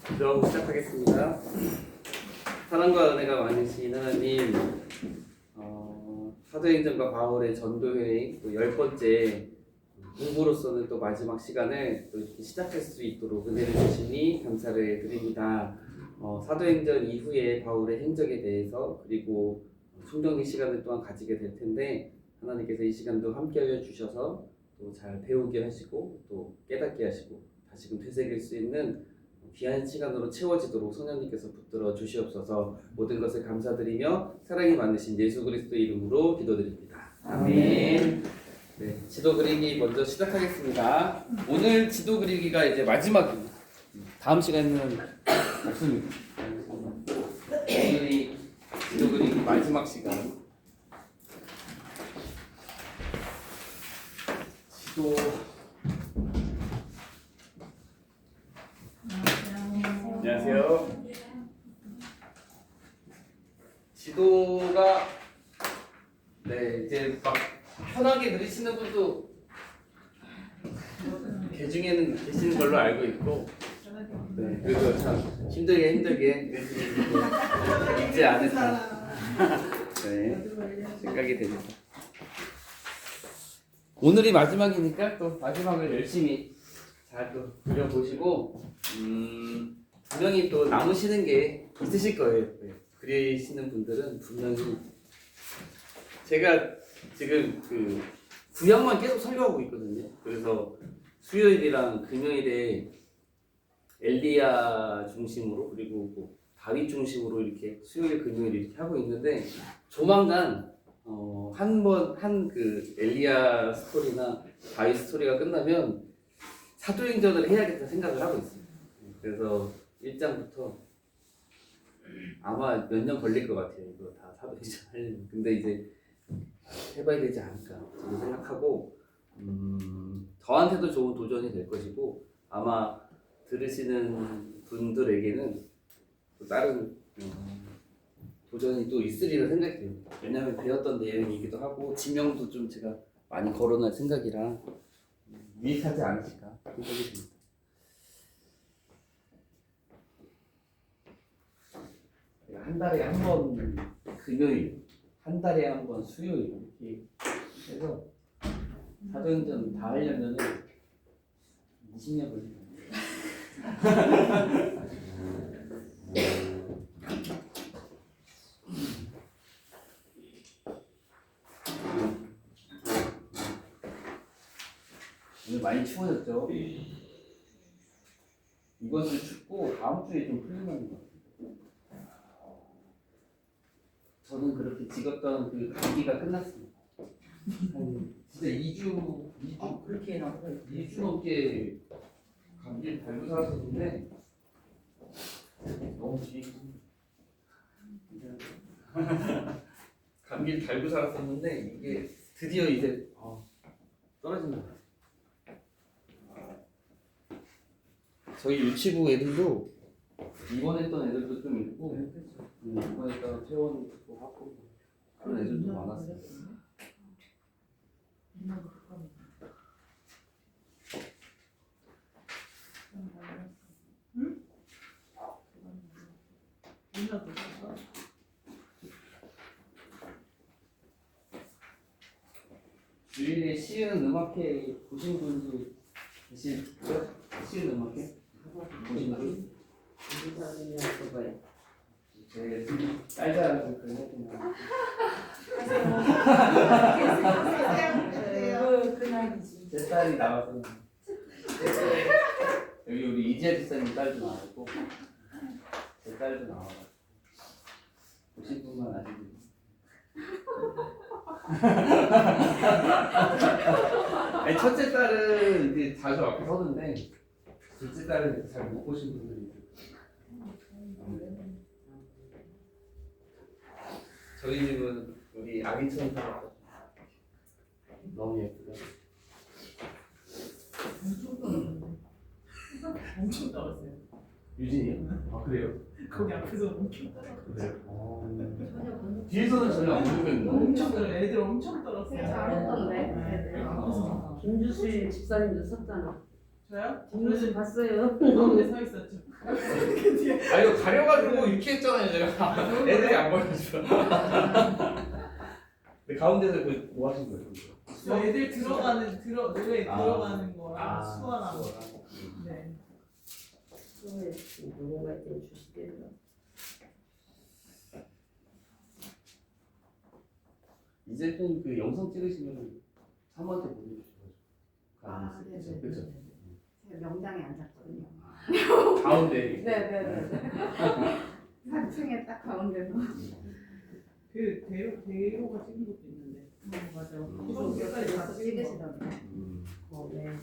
기도 시작하겠습니다. 사랑과 은혜가 많으신 하나님, 사도행전과 바울의 전도여행 또 10번째 공부로서는 또 마지막 시간을 또 이렇게 시작할 수 있도록 은혜를 주시니 감사를 드립니다. 사도행전 이후에 바울의 행적에 대해서 그리고 성경의 시간을 또한 가지게 될 텐데 하나님께서 이 시간도 함께하여 주셔서 또 잘 배우게 하시고 또 깨닫게 하시고 다시금 되새길 수 있는 귀한 시간으로 채워지도록 성령님께서 붙들어 주시옵소서. 모든 것을 감사드리며 사랑이 많으신 예수 그리스도 이름으로 기도드립니다. 아멘. 네, 지도 그리기 먼저 시작하겠습니다. 오늘 지도 그리기가 이제 마지막입니다. 다음 시간에는 없습니다. 오늘이 지도 그리기 마지막 시간. 지도 안녕하세요. 지도가 이제 막 편하게 그리시는 분도 개 중에는 계시는 걸로 알고 있고, 그리고 참 힘들게 그리시는 분도 있지 않을까 생각이 됩니다. 오늘이 마지막이니까 또 마지막을 열심히 잘 또 그려보시고 분명히 또 남으시는 게 있으실 거예요. 그리시는 분들은 분명히 제가 지금 그 구약만 계속 설교하고 있거든요. 그래서 수요일이랑 금요일에 엘리야 중심으로 그리고 뭐 다윗 중심으로 이렇게 수요일 금요일 이렇게 하고 있는데 조만간 한 그 엘리야 스토리나 다윗 스토리가 끝나면 사도행전을 해야겠다 생각을 하고 있어요. 그래서 1장부터 아마 몇 년 걸릴 것 같아요. 이거 다 사도행전 하려면. 근데 이제 해봐야 되지 않을까 저는 생각하고 저한테도 좋은 도전이 될 것이고 아마 들으시는 분들에게는 또 다른 도전이 또 있으리라 생각이 듭니다. 왜냐하면 배웠던 내용이기도 하고 지명도 좀 제가 많이 거론할 생각이라 유익하지 않으실까 생각이 듭니다. 한 달에 한 번 금요일, 한 달에 한 번 수요일 이렇게 해서 사도행전 다 하려면 20년 걸립니다. 오늘 많이 추워졌죠? 이번 주 춥고 다음 주에 좀 풀리는 것 같아요. 저는 그렇게 찍었던 그 감기가 끝났습니다. 진짜 2주 그렇게 나와요. 2주 넘게 감기를 달고 살았었는데 너무 뒤에 감기를 달고 살았었는데 이게 드디어 이제 떨어진다. 저희 유치부 애들도 입원했던 애들도 좀 있고 입원했다가 퇴원도 하고 그런 애들도 많았어요. 주일에 시은 음악회 보신 분도 계시죠? 시은 음악회 보신 분? 제 딸자라서 그런 했구나. 제 딸이 나와서 여기 우리 이재 집사님 딸도 나왔고 제 딸도 나와가지고 보신 분만 아시는. 아니, 첫째 딸은 이제 자주 앞에 서는데 둘째 딸은 잘 못 보신 분들이 있어요. 저희 집은 우리 아기처럼 살았거든요. 너무 예쁘다. 엄청 떨었어요. 유진이요? 아 그래요? 거기 앞에서 엄청 떨었어요. 그래요? 뒤에서는 전혀 안 보이겠는데. 엄청 떨어. 애들 엄청 떨었어요. 잘했던데. 앞에서. 김주실 집사님도 썼잖아. 저요? 뒷모습 봤어요. 가운데 서 있었죠. 아 이거 가려가지고 이렇게 했잖아요 제가. 애들이 안 보여줘. 근데 가운데서 그 뭐 하신 거예요? 저 애들 들어가는 노래 아. 들어가는 거랑 아, 수화랑 네. 처음에 넘어갈 때 주시대요. 이제는 그 영상 찍으시면 사모한테 보내주셔가지고. 아, 네, 네, 그렇죠. 제가 명당에 앉았거든요. 가운데. 네네네. 4층에 딱 가운데서. 그 대로가 찍은 것도 있는데. 맞아. 그거 몇 가지 다 찍은 거. 찍으시던데. 네.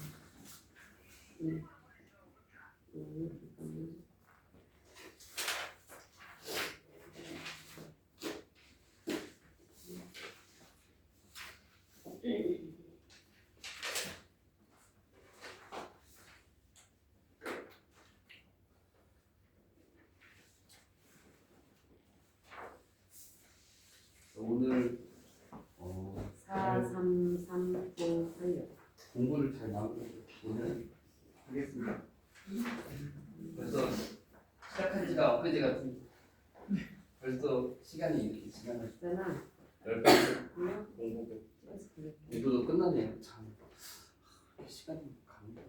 오늘 4, 3, 3, 9, 8. 공부를 잘 마무리 오늘 하겠습니다. 벌써 시작한 지가 엊그제 같은 벌써 시간이 이렇게 지나가서 있잖아. 10번 그냥 공부 찍어서 그래. 공부도 끝나네요. 참 시간이 가는구나.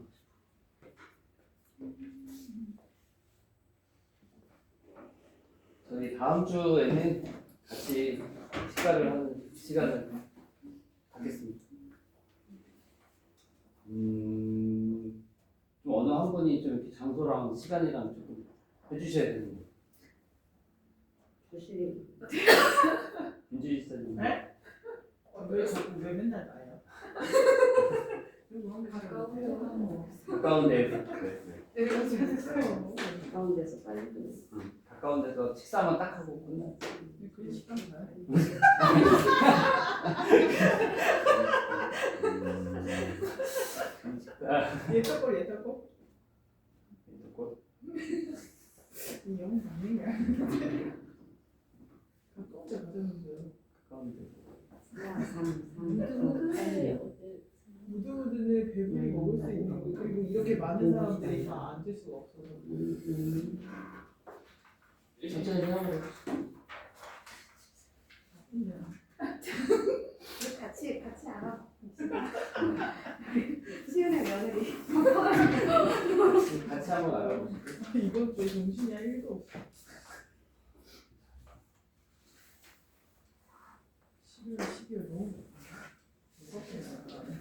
저희 다음 주에는 같이 식사를 하는 시간을 갖겠습니다. 좀 어느 한 분이 좀 이렇게 장소랑 시간이랑 조금 해주셔야 되는데. 조실이 윤주희 시사님. 네? 왜 맨날 나요? 그리고 한번 가까운 데 가까운 데서 빨리 끝내. 가까운 데서 식사만 딱 하고 끝나. 그래 식당 가요? 얘 떡골 이 영상 아닌 거야? 가까운 데 가자는데요. 가까운 데. 4, 3, 3, 8. 무드무드는 배불리 먹을 수 있는 거 그리고 이렇게 많은 사람들이 다 앉을 수가 없어서 천천히 생각해. 같이 알아봅시다. 시은의 며느리. 같이 한번 알아보시죠. 이번 주에 정신이 1도 없어 12월 너무 무섭게 나가네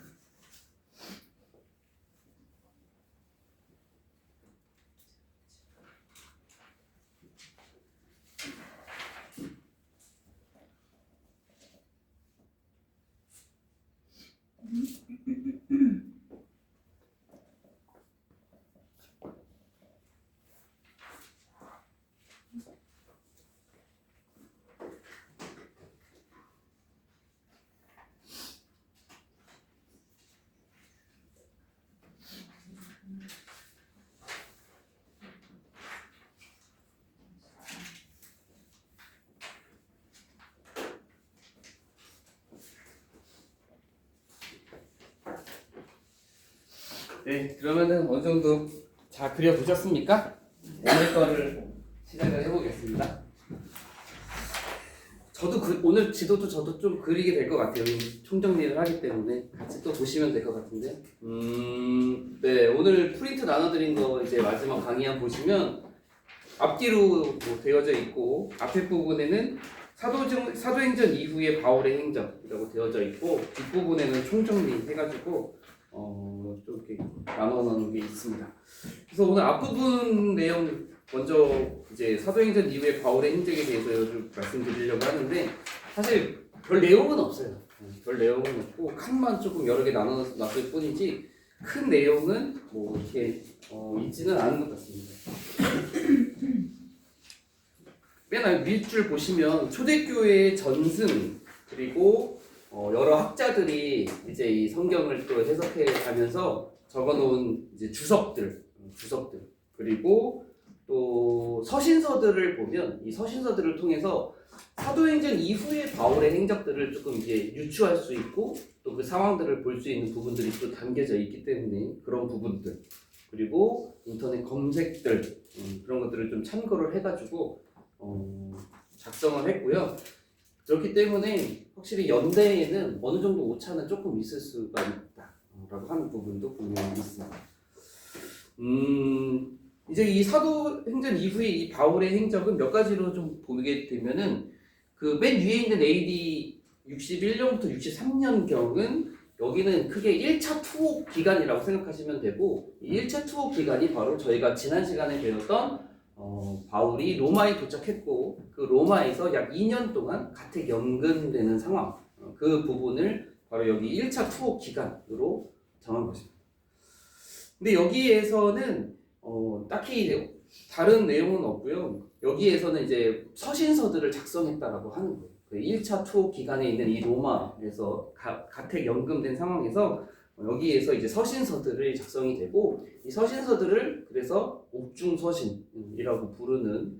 네, 그러면은 어느 정도 잘 그려보셨습니까? 오늘 거를 시작을 해보겠습니다. 저도 오늘 지도도 저도 좀 그리게 될 것 같아요. 총정리를 하기 때문에 같이 또 보시면 될 것 같은데. 네, 오늘 프린트 나눠드린 거 이제 마지막 강의안 보시면 앞뒤로 뭐 되어져 있고 앞에 부분에는 사도행전 이후의 바울의 행적이라고 되어져 있고 뒷부분에는 총정리 해가지고 좀 이렇게 나눠놓은 게 있습니다. 그래서 오늘 앞부분 내용 먼저 이제 사도행전 이후의 바울의 행적에 대해서 좀 말씀드리려고 하는데 사실 별 내용은 없어요. 별 내용은 없고 칸만 조금 여러 개 나눠놨을 뿐이지 큰 내용은 뭐 이렇게 있지는 않은 것 같습니다. 맨 밑줄 보시면 초대교회의 전승 그리고 여러 학자들이 이제 이 성경을 또 해석해 가면서 적어놓은 이제 주석들 그리고 또 서신서들을 보면 이 서신서들을 통해서 사도행전 이후의 바울의 행적들을 조금 이제 유추할 수 있고 또 그 상황들을 볼 수 있는 부분들이 또 담겨져 있기 때문에 그런 부분들 그리고 인터넷 검색들 그런 것들을 좀 참고를 해가지고 작성을 했고요. 그렇기 때문에 확실히 연대에는 어느 정도 오차는 조금 있을 수가 있다라고 하는 부분도 분명히 있습니다. 이제 이 사도행전 이후에 이 바울의 행적은 몇 가지로 좀 보게 되면은 그 맨 위에 있는 AD 61년부터 63년경은 여기는 크게 1차 투옥 기간이라고 생각하시면 되고 이 1차 투옥 기간이 바로 저희가 지난 시간에 배웠던 바울이 로마에 도착했고 그 로마에서 약 2년 동안 가택 연금되는 상황 그 부분을 바로 여기 1차 투옥 기간으로 정한 것입니다. 근데 여기에서는 딱히 다른 내용은 없고요. 여기에서는 이제 서신서들을 작성했다라고 하는 거예요. 그 1차 투옥 기간에 있는 이 로마에서 가택 연금된 상황에서 여기에서 이제 서신서들을 작성이 되고 이 서신서들을 그래서 옥중서신이라고 부르는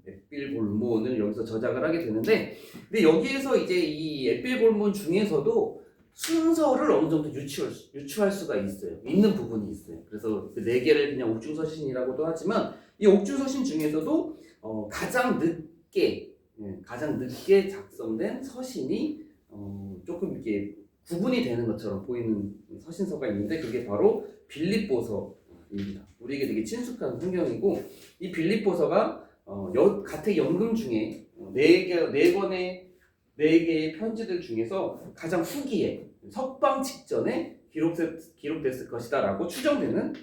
에필골몬을 여기서 저작을 하게 되는데 근데 여기에서 이제 이 에필골몬 중에서도 순서를 어느 정도 유추할 수가 있어요. 있는 부분이 있어요. 그래서 그 네 개를 그냥 옥중서신이라고도 하지만 이 옥중서신 중에서도 가장 늦게 작성된 서신이 조금 이렇게 구분이 되는 것처럼 보이는 서신서가 있는데 그게 바로 빌립보서입니다. 우리에게 되게 친숙한 성경이고 이 빌립보서가 가택 연금 중에 네 개의 편지들 중에서 가장 후기에 석방 직전에 기록됐을 것이다라고 추정되는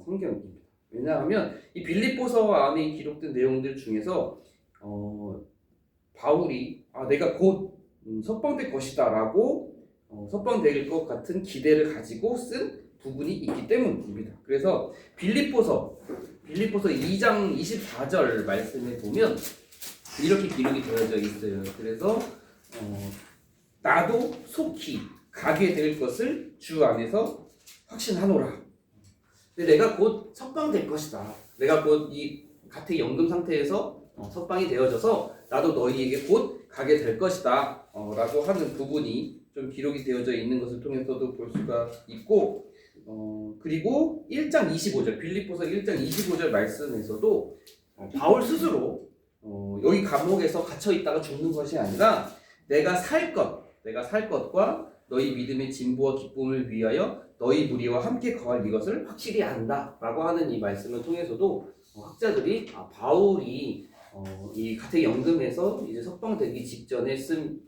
성경입니다. 왜냐하면 이 빌립보서 안에 기록된 내용들 중에서 바울이 내가 곧 석방될 것이다라고 석방될 것 같은 기대를 가지고 쓴 부분이 있기 때문입니다. 그래서 빌립보서 2장 24절 말씀에 보면 이렇게 기록이 되어져 있어요. 그래서 나도 속히 가게 될 것을 주 안에서 확신하노라. 근데 내가 곧 석방될 것이다. 내가 곧 이 가택 연금 상태에서 석방이 되어져서 나도 너희에게 곧 가게 될 것이다. 라고 하는 부분이 좀 기록이 되어져 있는 것을 통해서도 볼 수가 있고 그리고 1장 25절 빌립보서 1장 25절 말씀에서도 바울 스스로 여기 감옥에서 갇혀 있다가 죽는 것이 아니라 내가 살 것과 너희 믿음의 진보와 기쁨을 위하여 너희 무리와 함께 거할 이것을 확실히 안다라고 하는 이 말씀을 통해서도 학자들이 바울이 이 가택 연금에서 이제 석방되기 직전에 쓴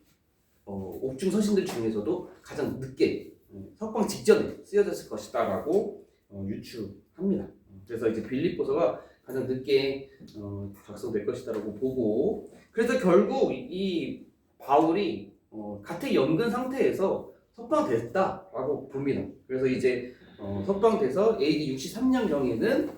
옥중 서신들 중에서도 가장 늦게 석방 직전에 쓰여졌을 것이다라고 유추합니다. 그래서 이제 빌립보서가 가장 늦게 작성될 것이다라고 보고 그래서 결국 이 바울이 가택 연금 상태에서 석방됐다라고 봅니다. 그래서 이제 석방돼서 AD 63년경에는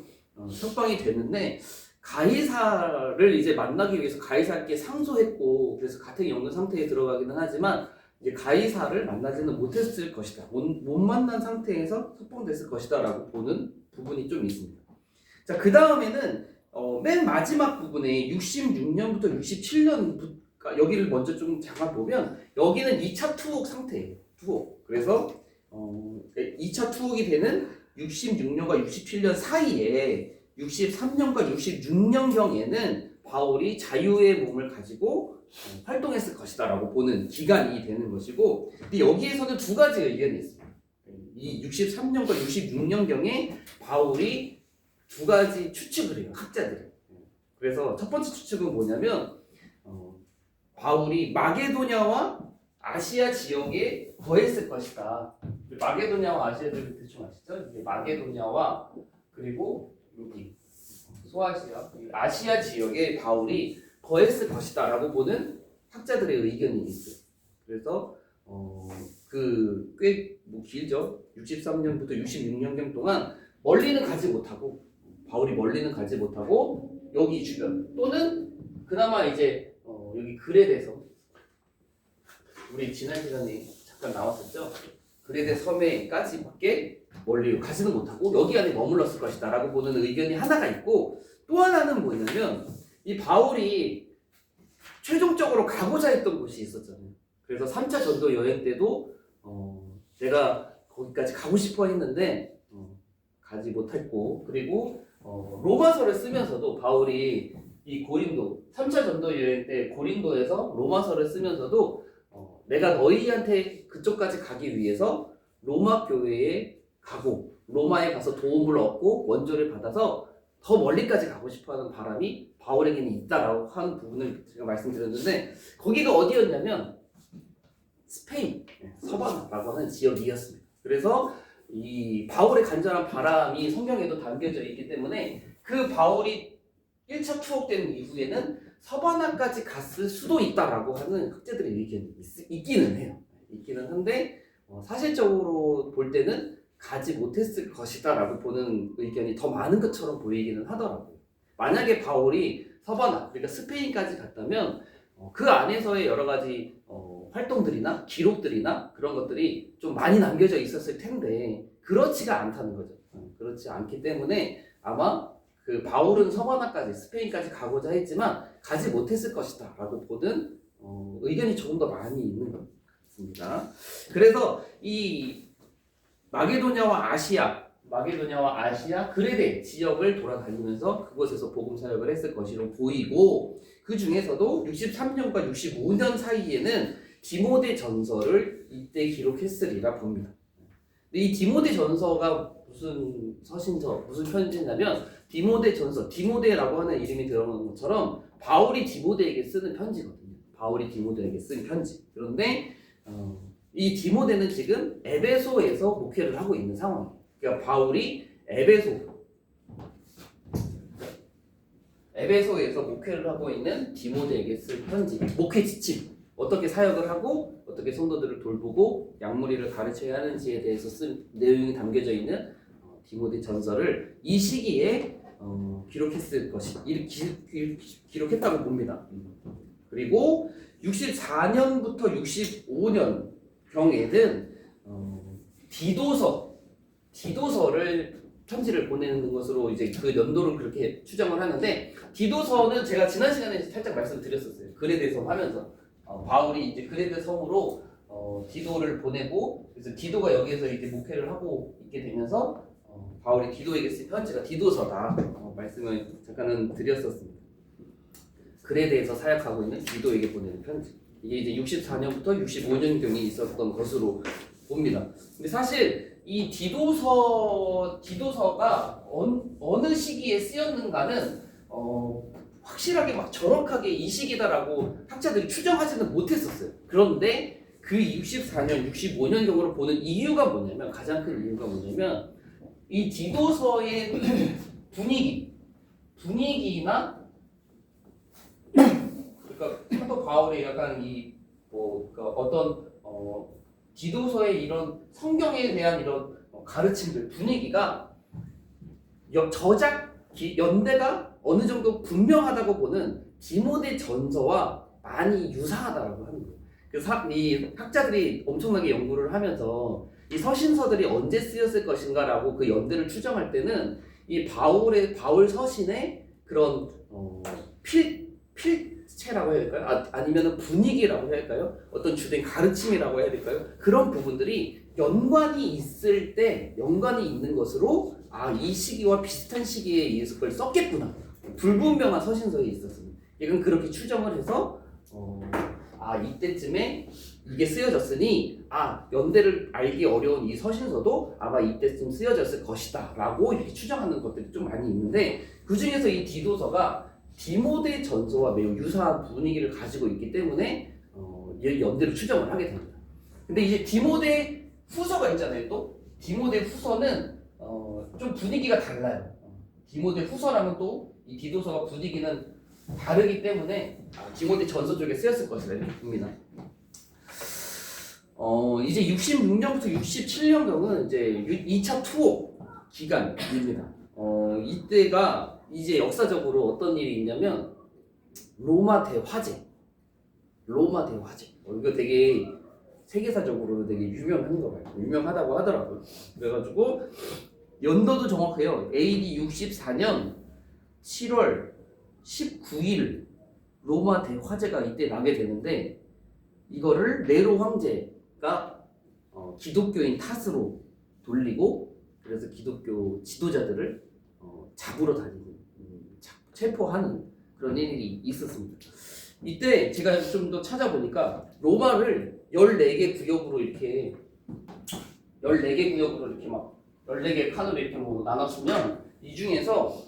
석방이 됐는데 가이사를 이제 만나기 위해서 가이사께 상소했고 그래서 가택 연금 상태에 들어가기는 하지만 이제 가이사를 만나지는 못했을 것이다. 못 만난 상태에서 석방됐을 것이다라고 보는 부분이 좀 있습니다. 자, 그 다음에는 맨 마지막 부분에 66년부터 67년 여기를 먼저 좀 잠깐 보면 여기는 2차 투옥 상태예요. 투옥. 그래서 2차 투옥이 되는 66년과 67년 사이에 63년과 66년경에는 바울이 자유의 몸을 가지고 활동했을 것이다라고 보는 기간이 되는 것이고 근데 여기에서는 두 가지 의견이 있습니다. 이 63년과 66년경에 바울이 두 가지 추측을 해요. 학자들이. 그래서 첫 번째 추측은 뭐냐면 바울이 마게도냐와 아시아 지역에 거했을 것이다. 마게도냐와 아시아를 대충 아시죠? 이게 마게도냐와 그리고 여기 소아시아, 아시아 지역에 바울이 거했을 것이다라고 보는 학자들의 의견이 있어요. 그래서 꽤 길죠. 63년부터 66년경 동안 멀리는 가지 못하고 바울이 멀리는 가지 못하고 여기 주변 또는 그나마 이제 여기 그레데서 우리 지난 시간에 잠깐 나왔었죠. 그레데 섬에까지밖에 멀리 가지는 못하고 여기 안에 머물렀을 것이다 라고 보는 의견이 하나가 있고 또 하나는 뭐냐면 이 바울이 최종적으로 가고자 했던 곳이 있었잖아요. 그래서 3차 전도 여행 때도 내가 거기까지 가고 싶어 했는데 가지 못했고, 그리고 로마서를 쓰면서도 바울이 이 고린도 3차 전도 여행 때 고린도에서 로마서를 쓰면서도 내가 너희한테 그쪽까지 가기 위해서 로마 교회에 가고 로마에 가서 도움을 얻고 원조를 받아서 더 멀리까지 가고 싶어하는 바람이 바울에게는 있다라고 하는 부분을 제가 말씀드렸는데, 거기가 어디였냐면 스페인 서바나라고 하는 지역이었습니다. 그래서 이 바울의 간절한 바람이 성경에도 담겨져 있기 때문에 그 바울이 1차 투옥된 이후에는 서바나까지 갔을 수도 있다라고 하는 학자들의 의견이 있기는 해요. 있기는 한데 사실적으로 볼 때는 가지 못했을 것이다 라고 보는 의견이 더 많은 것처럼 보이기는 하더라고요. 만약에 바울이 서바나, 그러니까 스페인까지 갔다면 그 안에서의 여러 가지 활동들이나 기록들이나 그런 것들이 좀 많이 남겨져 있었을 텐데 그렇지가 않다는 거죠. 그렇지 않기 때문에 아마 그 바울은 서바나까지, 스페인까지 가고자 했지만 가지 못했을 것이다 라고 보는 의견이 조금 더 많이 있는 것 같습니다. 그래서 이 마게도냐와 아시아 그레데 지역을 돌아다니면서 그곳에서 복음 사역을 했을 것으로 보이고, 그 중에서도 63년과 65년 사이에는 디모데 전서를 이때 기록했으리라 봅니다. 근데 이 디모데 전서가 무슨 서신서, 무슨 편지냐면 디모데 전서, 디모데라고 하는 이름이 들어가는 것처럼 바울이 디모데에게 쓰는 편지거든요. 바울이 디모데에게 쓴 편지. 그런데 이 디모데는 지금 에베소에서 목회를 하고 있는 상황이에요. 그러니까 바울이 에베소에서 목회를 하고 있는 디모데에게 쓸 편지, 목회 지침, 어떻게 사역을 하고 어떻게 성도들을 돌보고 약물이를 가르쳐야 하는지에 대해서 쓴 내용이 담겨져 있는 디모데 전서를 이 시기에 기록했다고 봅니다. 그리고 64년부터 65년 경에는 디도서를 편지를 보내는 것으로 이제 그 연도를 그렇게 추정을 하는데, 디도서는 제가 지난 시간에 살짝 말씀드렸었어요. 그레데 섬 하면서 바울이 이제 그레데 섬으로 디도를 보내고, 그래서 디도가 여기에서 이제 목회를 하고 있게 되면서 바울이 디도에게 쓴 편지가 디도서다 말씀을 잠깐은 드렸었습니다. 그레데에서 사역하고 있는 디도에게 보내는 편지, 이게 이제 64년부터 65년경에 있었던 것으로 봅니다. 근데 사실 이 디도서가 어느 시기에 쓰였는가는 확실하게 막 정확하게 이 시기다라고 학자들이 추정하지는 못했었어요. 그런데 그 64년, 65년경으로 보는 이유가 뭐냐면, 가장 큰 이유가 뭐냐면 이 디도서의 분위기나 그러니까 사도 바울의 약간 그러니까 어떤 디도서의 이런 성경에 대한 이런 가르침들, 분위기가 연대가 어느 정도 분명하다고 보는 디모데 전서와 많이 유사하다라고 하는 거예요. 그래서 이 학자들이 엄청나게 연구를 하면서 이 서신서들이 언제 쓰였을 것인가라고 그 연대를 추정할 때는 이 바울 서신의 그런 필체라고 해야 될까요? 아니면 분위기라고 해야 할까요? 어떤 주된 가르침이라고 해야 될까요? 그런 부분들이 연관이 있는 것으로 이 시기와 비슷한 시기에 이걸 썼겠구나. 불분명한 서신서에 있었습니다. 이건 그렇게 추정을 해서 이때쯤에 이게 쓰여졌으니 연대를 알기 어려운 이 서신서도 아마 이때쯤 쓰여졌을 것이다 라고 이렇게 추정하는 것들이 좀 많이 있는데, 그 중에서 이 디도서가 디모데 전서와 매우 유사한 분위기를 가지고 있기 때문에 연대를 추정을 하게 됩니다. 근데 이제 디모데 후서가 있잖아요. 또 디모데 후서는 좀 분위기가 달라요. 디모데 후서랑은 또 이 디도서가 분위기는 다르기 때문에 디모데 전서 쪽에 쓰였을 것이라 봅니다. 이제 66년부터 67년경은 이제 2차 투옥 기간입니다. 이때가 이제 역사적으로 어떤 일이 있냐면 로마 대화재. 이거 되게 세계사적으로 되게 유명하다고 하더라고요. 그래가지고 연도도 정확해요. AD 64년 7월 19일 로마 대화재가 이때 나게 되는데, 이거를 네로 황제가 기독교인 탓으로 돌리고 그래서 기독교 지도자들을 잡으러 다니는, 체포하는 그런 일이 있었습니다. 이때 제가 좀 더 찾아보니까 로마를 14개 구역으로 이렇게 14개 구역으로 이렇게 막 14개 칸으로 이렇게 뭐 나눴으면 이 중에서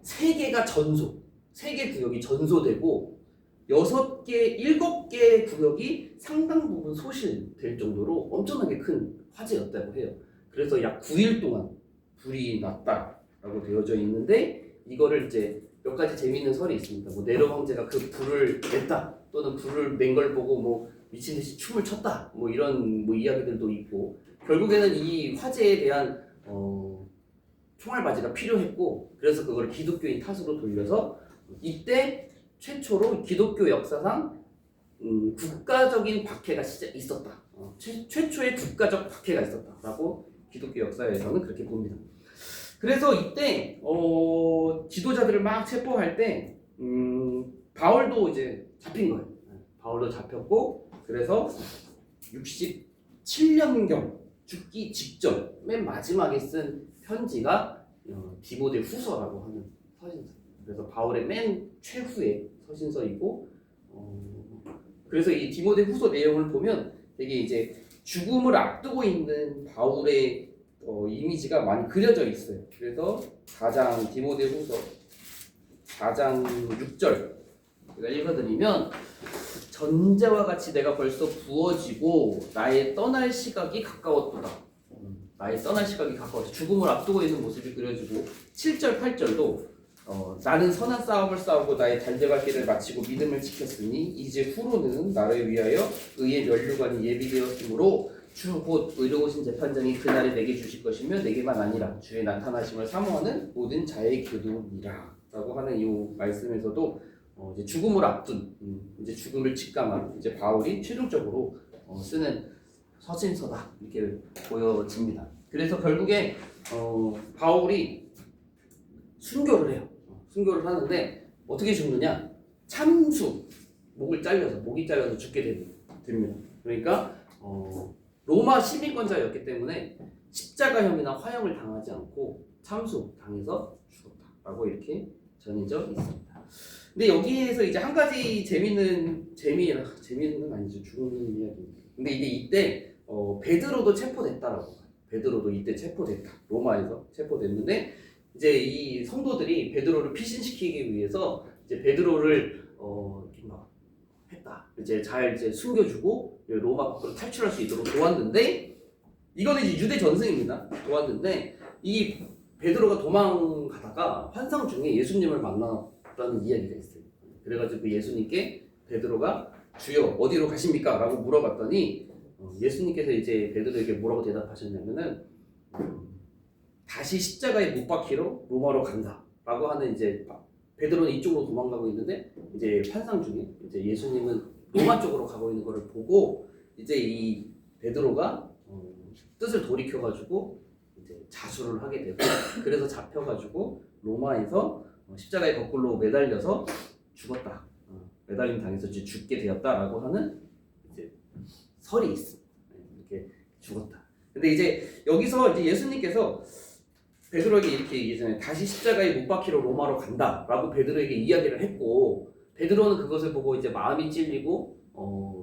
3개가 전소, 3개 구역이 전소되고 6개, 7개 구역이 상당 부분 소실될 정도로 엄청나게 큰 화재였다고 해요. 그래서 약 9일 동안 불이 났다라고 되어져 있는데 이거를 이제 몇 가지 재미있는 설이 있습니다. 뭐 네로 황제가 그 불을 냈다 또는 불을 낸 걸 보고 뭐 미친 듯이 춤을 췄다 뭐 이런 뭐 이야기들도 있고 결국에는 이 화재에 대한 총알바지가 필요했고 그래서 그걸 기독교인 탓으로 돌려서 이때 최초로 기독교 역사상 국가적인 박해가 있었다. 최초의 국가적 박해가 있었다라고 기독교 역사에서는 그렇게 봅니다. 그래서 이때 지도자들을 막 체포할 때 바울도 이제 잡힌 거예요. 바울도 잡혔고 그래서 67년경 죽기 직전 맨 마지막에 쓴 편지가 디모데 후서라고 하는 서신서. 그래서 바울의 맨 최후의 서신서이고 그래서 이 디모데 후서 내용을 보면 되게 이제 죽음을 앞두고 있는 바울의 이미지가 많이 그려져 있어요. 그래서 4장 디모데 후서 4장 6절 제가 읽어드리면 전제와 같이 내가 벌써 부어지고 나의 떠날 시각이 가까웠도다. 나의 떠날 시각이 가까워서 죽음을 앞두고 있는 모습이 그려지고 7절 8절도 나는 선한 싸움을 싸우고 나의 달려갈 길을 마치고 믿음을 지켰으니 이제 후로는 나를 위하여 의의 면류관이 예비되었으므로 주 곧 의로우신 재판장이 그날에 내게 주실 것이며 내게만 아니라 주의 나타나심을 사모하는 모든 자의 교도니라 라고 하는 이 말씀에서도 이제 죽음을 앞둔 이제 죽음을 직감한 이제 바울이 최종적으로 쓰는 서신서다 이렇게 보여집니다. 그래서 결국에 바울이 순교를 해요. 순교를 하는데 어떻게 죽느냐? 참수 목이 잘려서 죽게 됩니다. 그러니까 로마 시민권자였기 때문에 십자가형이나 화형을 당하지 않고 참수 당해서 죽었다라고 이렇게 전해져 있습니다. 근데 여기에서 이제 한 가지 재미는 건 아니죠. 죽는 이야기입니다. 근데 이때 베드로도 체포됐다라고 봐요. 베드로도 이때 체포됐다. 로마에서 체포됐는데 이제 이 성도들이 베드로를 피신시키기 위해서 이제 베드로를 이렇게 막 했다. 이제 잘 숨겨주고 로마 밖으로 탈출할 수 있도록 도왔는데 이거는 이제 유대 전승입니다. 도왔는데 이 베드로가 도망가다가 환상 중에 예수님을 만났다는 이야기가 있어요. 그래가지고 예수님께 베드로가 주여 어디로 가십니까? 라고 물어봤더니 예수님께서 이제 베드로에게 뭐라고 대답하셨냐면은 다시 십자가에 못 박히러 로마로 간다 라고 하는 이제 베드로는 이쪽으로 도망가고 있는데 이제 환상 중에 이제 예수님은 로마 쪽으로 가고 있는 것을 보고 이제 이 베드로가 뜻을 돌이켜가지고 이제 자수를 하게 되고 그래서 잡혀가지고 로마에서 십자가에 거꾸로 매달려서 죽었다. 매달림 당해서 죽게 되었다라고 하는 이제 설이 있습니다. 이렇게 죽었다. 근데 이제 여기서 이제 예수님께서 베드로에게 이렇게 얘기했잖아요. 다시 십자가에 못 박히러 로마로 간다라고 베드로에게 이야기를 했고 베드로는 그것을 보고 이제 마음이 찔리고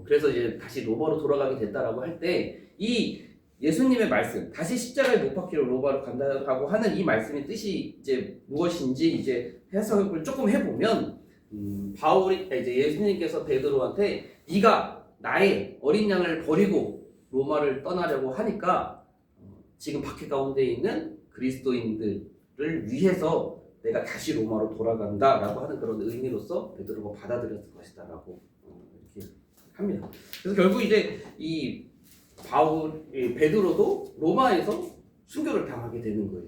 그래서 이제 다시 로마로 돌아가게 됐다라고 할 때 이 예수님의 말씀 다시 십자가에 못 박히러 로마로 간다라고 하는 이 말씀의 뜻이 이제 무엇인지 이제 해석을 조금 해보면 바울이 이제 예수님께서 베드로한테 네가 나의 어린 양을 버리고 로마를 떠나려고 하니까 지금 박해 가운데 있는 그리스도인들을 위해서 내가 다시 로마로 돌아간다라고 하는 그런 의미로서 베드로가 받아들였을 것이다라고 이렇게 합니다. 그래서 결국 이제 이 베드로도 로마에서 순교를 당하게 되는 거예요.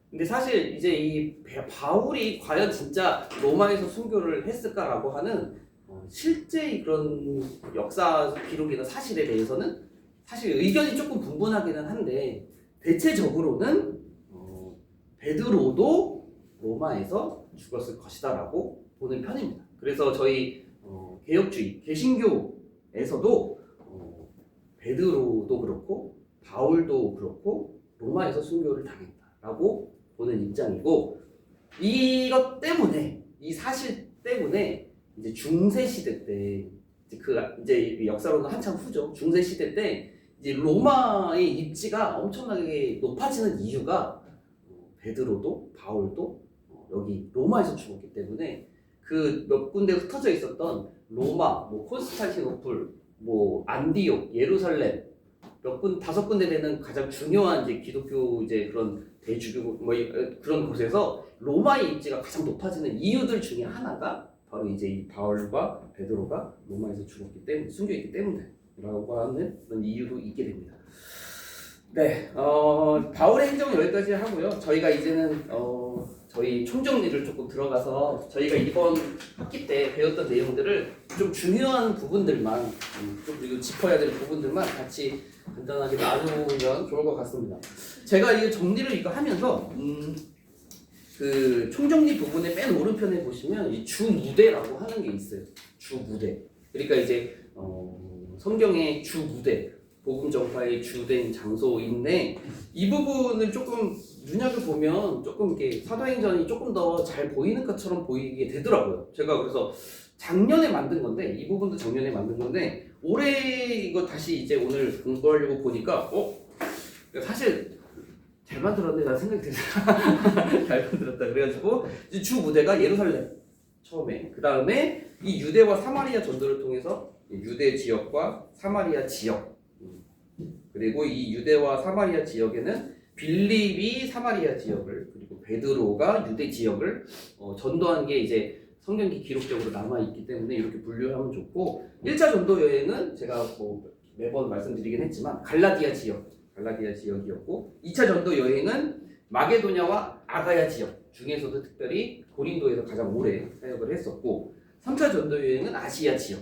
근데 사실 이제 이 바울이 과연 진짜 로마에서 순교를 했을까라고 하는 실제 그런 역사 기록이나 사실에 대해서는 사실 의견이 조금 분분하기는 한데 대체적으로는 베드로도 로마에서 죽었을 것이다라고 보는 편입니다. 그래서 저희 개혁주의 개신교에서도 베드로도 그렇고 바울도 그렇고 로마에서 순교를 당했다라고 보는 입장이고, 이것 때문에, 이 사실 때문에 이제 중세 시대 때 이제 역사로는 한참 후죠. 중세 시대 때 이제 로마의 입지가 엄청나게 높아지는 이유가 베드로도 바울도 여기 로마에서 죽었기 때문에 그 몇 군데 흩어져 있었던 로마, 뭐 콘스탄티노플, 뭐 안디옥, 예루살렘 다섯 군데 되는 가장 중요한 이제 기독교 이제 그런 대주교 뭐 그런 곳에서 로마의 입지가 가장 높아지는 이유들 중에 하나가 바로 이제 이 바울과 베드로가 로마에서 죽었기 때문에 숨겨있기 때문에라고 하는 그런 이유도 있게 됩니다. 네, 바울의 행정은 여기까지 하고요. 저희가 이제는 저희 총정리를 조금 들어가서 저희가 이번 학기 때 배웠던 내용들을 좀 중요한 부분들만 좀 그리고 짚어야 될 부분들만 같이 간단하게 나누면 좋을 것 같습니다. 제가 이 정리를 이거 하면서 그 총정리 부분의 맨 오른편에 보시면 이 주무대라고 하는 게 있어요. 주무대. 그러니까 이제 성경의 주무대, 복음 전파의 주된 장소인데 이 부분을 조금 눈여겨보면 조금 이렇게 사도행전이 조금 더 잘 보이는 것처럼 보이게 되더라고요. 제가 그래서 작년에 만든 건데 이 부분도 작년에 만든 건데 올해 이거 다시 이제 오늘 공부하려고 보니까 사실 잘 만들었네 라는 생각이 들어요. 잘 만들었다 그래가지고 이제 주 무대가 예루살렘 처음에 그 다음에 이 유대와 사마리아 전도를 통해서 유대 지역과 사마리아 지역 그리고 이 유대와 사마리아 지역에는 빌립이 사마리아 지역을 그리고 베드로가 유대 지역을 전도한 게 이제 성경기 기록적으로 남아있기 때문에 이렇게 분류하면 좋고 1차 전도 여행은 제가 뭐 매번 말씀드리긴 했지만 갈라디아 지역이었고 2차 전도 여행은 마게도냐와 아가야 지역 중에서도 특별히 고린도에서 가장 오래 사역을 했었고 3차 전도 여행은 아시아 지역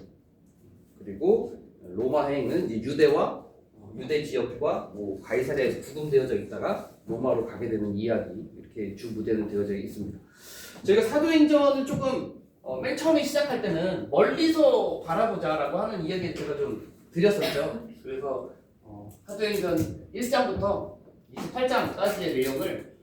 그리고 로마 여행은 이제 유대 지역과 뭐 가이사랴에서 구금되어져 있다가 로마로 가게 되는 이야기 이렇게 주 무대는 되어져 있습니다. 저희가 사도행전을 조금 맨 처음에 시작할 때는 멀리서 바라보자라고 하는 이야기를 제가 좀 드렸었죠. 그래서 사도행전 1장부터 28장까지의 내용을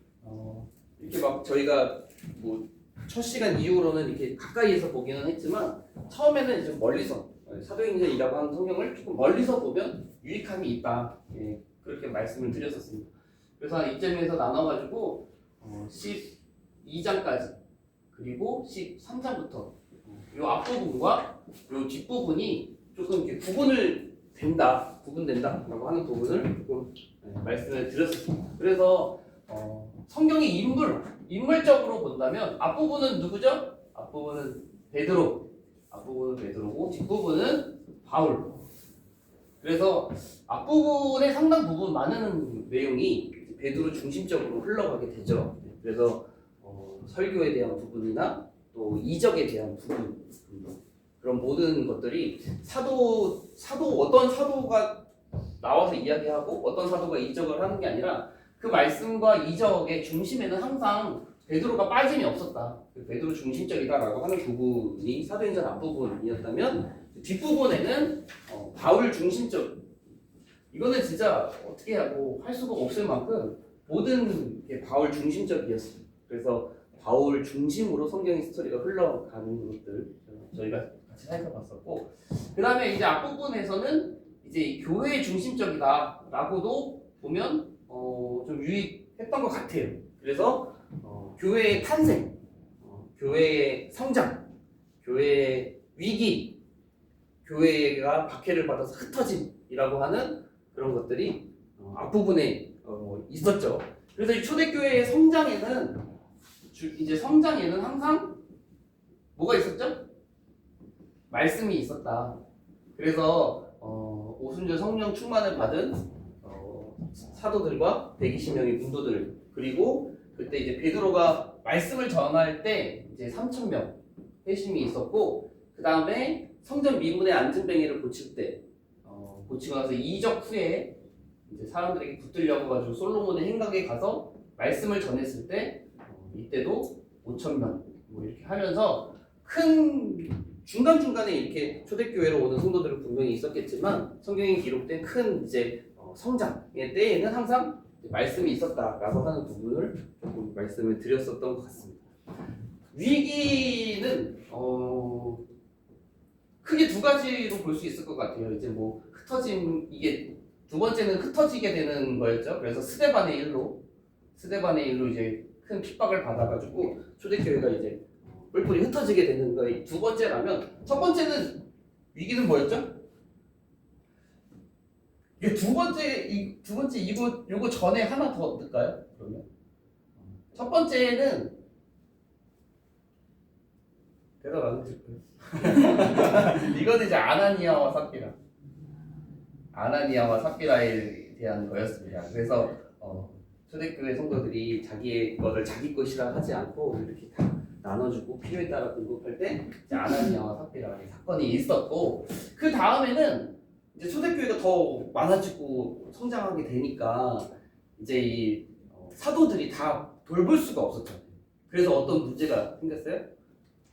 이렇게 막 저희가 뭐 첫 시간 이후로는 이렇게 가까이에서 보기는 했지만 처음에는 이제 멀리서 사도행전이라고 하는 성경을 조금 멀리서 보면 유익함이 있다. 예, 그렇게 말씀을 드렸었습니다. 그래서 이쯤에서 나눠가지고 12장까지 그리고 13장부터 이 앞부분과 이 뒷부분이 조금 이렇게 구분된다라고 하는 부분을 조금 말씀을 드렸습니다. 그래서 성경의 인물적으로 본다면 앞부분은 누구죠? 앞부분은 베드로고 뒷부분은 바울. 그래서 앞부분의 상당 부분 많은 내용이 베드로 중심적으로 흘러가게 되죠. 그래서 설교에 대한 부분이나 또 이적에 대한 부분 그런 모든 것들이 어떤 사도가 나와서 이야기하고 어떤 사도가 이적을 하는 게 아니라 그 말씀과 이적의 중심에는 항상 베드로가 빠짐이 없었다. 베드로 중심적이다라고 하는 부분이 사도행전 앞부분이었다면 뒷부분에는 바울 중심적. 이거는 진짜 어떻게 하고 할 수가 없을 만큼 모든 게 바울 중심적이었어요. 그래서 바울 중심으로 성경의 스토리가 흘러가는 것들 저희가 같이 살펴봤었고, 그 다음에 이제 앞부분에서는 이제 교회 중심적이다라고도 보면 좀 유익했던 것 같아요. 그래서 교회의 탄생, 교회의 성장, 교회의 위기, 교회가 박해를 받아서 흩어짐이라고 하는 그런 것들이 앞부분에 있었죠. 그래서 이 초대교회의 성장에는 항상 뭐가 있었죠? 말씀이 있었다. 그래서 오순절 성령 충만을 받은 사도들과 120명의 문도들 그리고 그때 이제 베드로가 말씀을 전할 때 이제 3,000명 회심이 있었고 그 다음에 성전 미문의 안전뱅이를 고칠 때 고치고 나서 이적 후에 이제 사람들에게 붙들려고 가지고 솔로몬의 행각에 가서 말씀을 전했을 때 이때도 5,000명 뭐 이렇게 하면서 큰 중간중간에 이렇게 초대교회로 오는 성도들은 분명히 있었겠지만 성경에 기록된 큰 이제 성장의 때에는 항상 말씀이 있었다라고 하는 부분을 조금 말씀을 드렸었던 것 같습니다. 위기는 크게 두 가지로 볼 수 있을 것 같아요. 이제 뭐 흩어짐, 이게 두 번째는 흩어지게 되는 거였죠. 그래서 스데반의 일로 이제 큰 핍박을 받아가지고 초대교회가 이제 뿔뿔이 흩어지게 되는 거의 두 번째라면, 첫 번째는 위기는 뭐였죠? 이게 두 번째 요거 전에 하나 더 넣을까요? 그러면 첫 번째는 대답 안 해줄까요? 이거는 이제 아나니아와 삽비라에 대한 거였습니다. 그래서 초대교회 성도들이 자기의 것을 자기 것이라 하지 않고 이렇게 다 나눠주고 필요에 따라 공급할 때 이제 아나니아와 삽비라의 사건이 있었고, 그 다음에는 이제 초대교회가 더 많아지고 성장하게 되니까 이제 이 사도들이 다 돌볼 수가 없었잖아요. 그래서 어떤 문제가 생겼어요?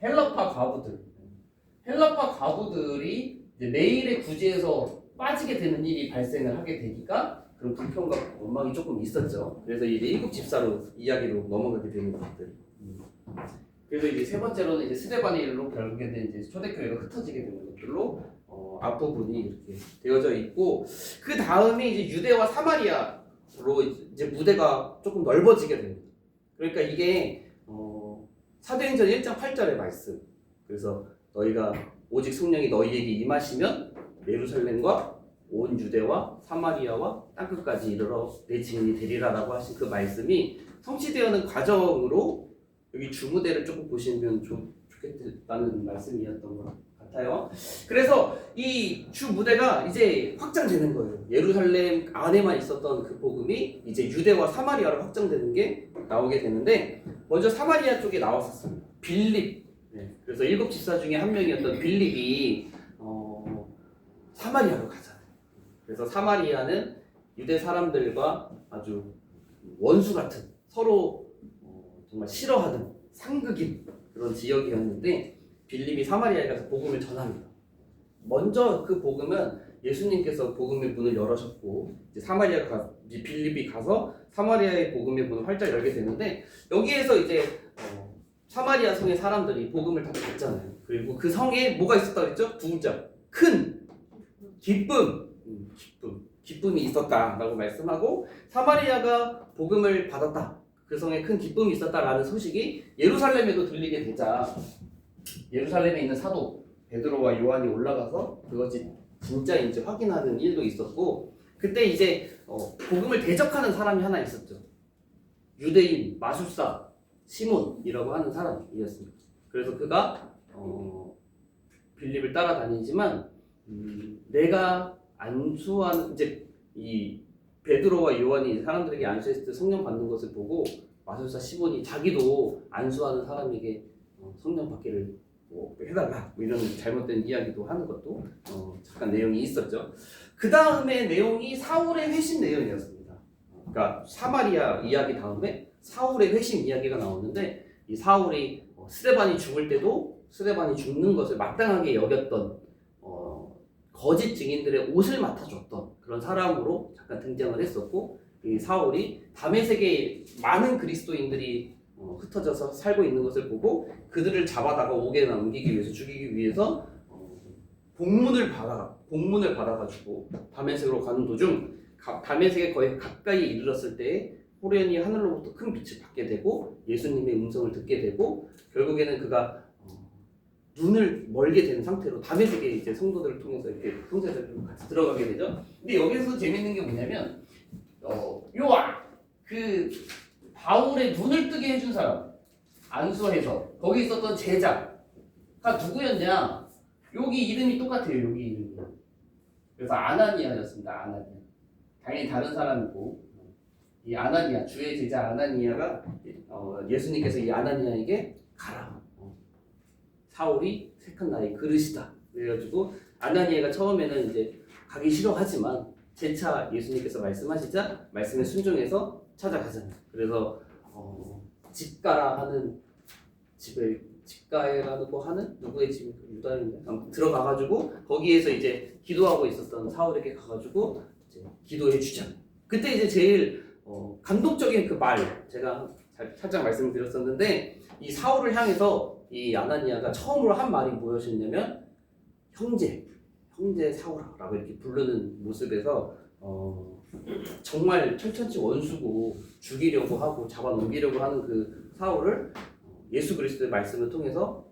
헬라파 과부들이 이제 매일의 구제에서 빠지게 되는 일이 발생을 하게 되니까 그런 불평과 원망이 조금 있었죠. 그래서 이제 일곱 집사로 이야기로 넘어가게 되는 것들. 그래서 이제 세 번째로는 이제 스데반의 일로 결국에는 이제 초대교회가 흩어지게 되는 것들로 앞부분이 이렇게 되어져 있고, 그 다음에 이제 유대와 사마리아로 이제 무대가 조금 넓어지게 됩니다. 그러니까 이게 사도행전 1장 8절의 말씀. 그래서 너희가 오직 성령이 너희에게 임하시면 예루살렘과 온 유대와 사마리아와 땅끝까지 이르러 내 증인이 되리라라고 하신 그 말씀이 성취되어는 과정으로 여기 주무대를 조금 보시면 좋겠다는 말씀이었던 것 같아요. 그래서 이 주무대가 이제 확장되는 거예요. 예루살렘 안에만 있었던 그 복음이 이제 유대와 사마리아로 확장되는 게 나오게 되는데, 먼저 사마리아 쪽에 나왔었습니다. 빌립. 그래서 일곱 집사 중에 한 명이었던 빌립이 사마리아로 가잖아요. 그래서 사마리아는 유대 사람들과 아주 원수 같은, 서로 정말 싫어하는 상극인 그런 지역이었는데, 빌립이 사마리아에 가서 복음을 전합니다. 먼저 그 복음은 예수님께서 복음의 문을 열어셨고, 이제 빌립이 가서 사마리아의 복음의 문을 활짝 열게 되는데, 여기에서 이제 사마리아 성의 사람들이 복음을 다 받잖아요. 그리고 그 성에 뭐가 있었다고 했죠? 두 글자, 큰 기쁨이 있었다라고 말씀하고, 사마리아가 복음을 받았다, 그 성에 큰 기쁨이 있었다라는 소식이 예루살렘에도 들리게 되자 예루살렘에 있는 사도 베드로와 요한이 올라가서 그것이 진짜인지 확인하는 일도 있었고, 그때 이제 복음을 대적하는 사람이 하나 있었죠. 유대인 마술사 시몬이라고 하는 사람이었습니다. 그래서 그가 빌립을 따라다니지만 내가 안수하는, 이제 이 베드로와 요한이 사람들에게 안수했을 때 성령 받는 것을 보고 마술사 시몬이 자기도 안수하는 사람에게 성령 받기를 해달라, 이런 잘못된 이야기도 하는 것도 잠깐 내용이 있었죠. 그 다음에 내용이 사울의 회심 내용이었습니다. 그러니까 사마리아 이야기 다음에 사울의 회심 이야기가 나오는데, 이 사울이 스데반이 죽을 때도 스데반이 죽는 것을 마땅하게 여겼던 거짓 증인들의 옷을 맡아줬던 그런 사람으로 잠깐 등장을 했었고, 이 사울이 다메섹에 많은 그리스도인들이 흩어져서 살고 있는 것을 보고 그들을 잡아다가 옥에 남기기 위해서, 죽이기 위해서 복문을 받아가지고 다메섹으로 가는 도중 다메섹에 거의 가까이 이르렀을 때에 호련히 하늘로부터 큰 빛을 받게 되고 예수님의 음성을 듣게 되고, 결국에는 그가 눈을 멀게 된 상태로 다메섹에 이제 성도들을 통해서 이렇게 형제들과 같이 들어가게 되죠. 근데 여기서 재밌는 게 뭐냐면 그 바울의 눈을 뜨게 해준 사람, 안수해서 거기 있었던 제자가 누구였냐? 여기 이름이 똑같아요. 여기 이름이. 그래서 아나니아였습니다. 아나니아. 당연히 다른 사람이고, 이 아나니아, 주의 제자 아나니아가 예수님께서 이 아나니아에게 가라. 사울이 택한 나의 그릇이다. 그래가지고 아나니아가 처음에는 이제 가기 싫어하지만 재차 예수님께서 말씀하시자 말씀에 순종해서 찾아가잖아요. 그래서 집가라 하는 집가에라고 하는 누구의 집, 유다인데 들어가가지고 거기에서 이제 기도하고 있었던 사울에게 가가지고 이제 기도해 주잖아요. 그때 이제 제일 감동적인 그 말 제가 살짝 말씀을 드렸었는데 이 사울을 향해서 이 아나니아가 처음으로 한 말이 무엇이었냐면 형제 사울아라고 이렇게 부르는 모습에서 정말 철천지 원수고 죽이려고 하고 잡아넘기려고 하는 그 사울을 예수 그리스도의 말씀을 통해서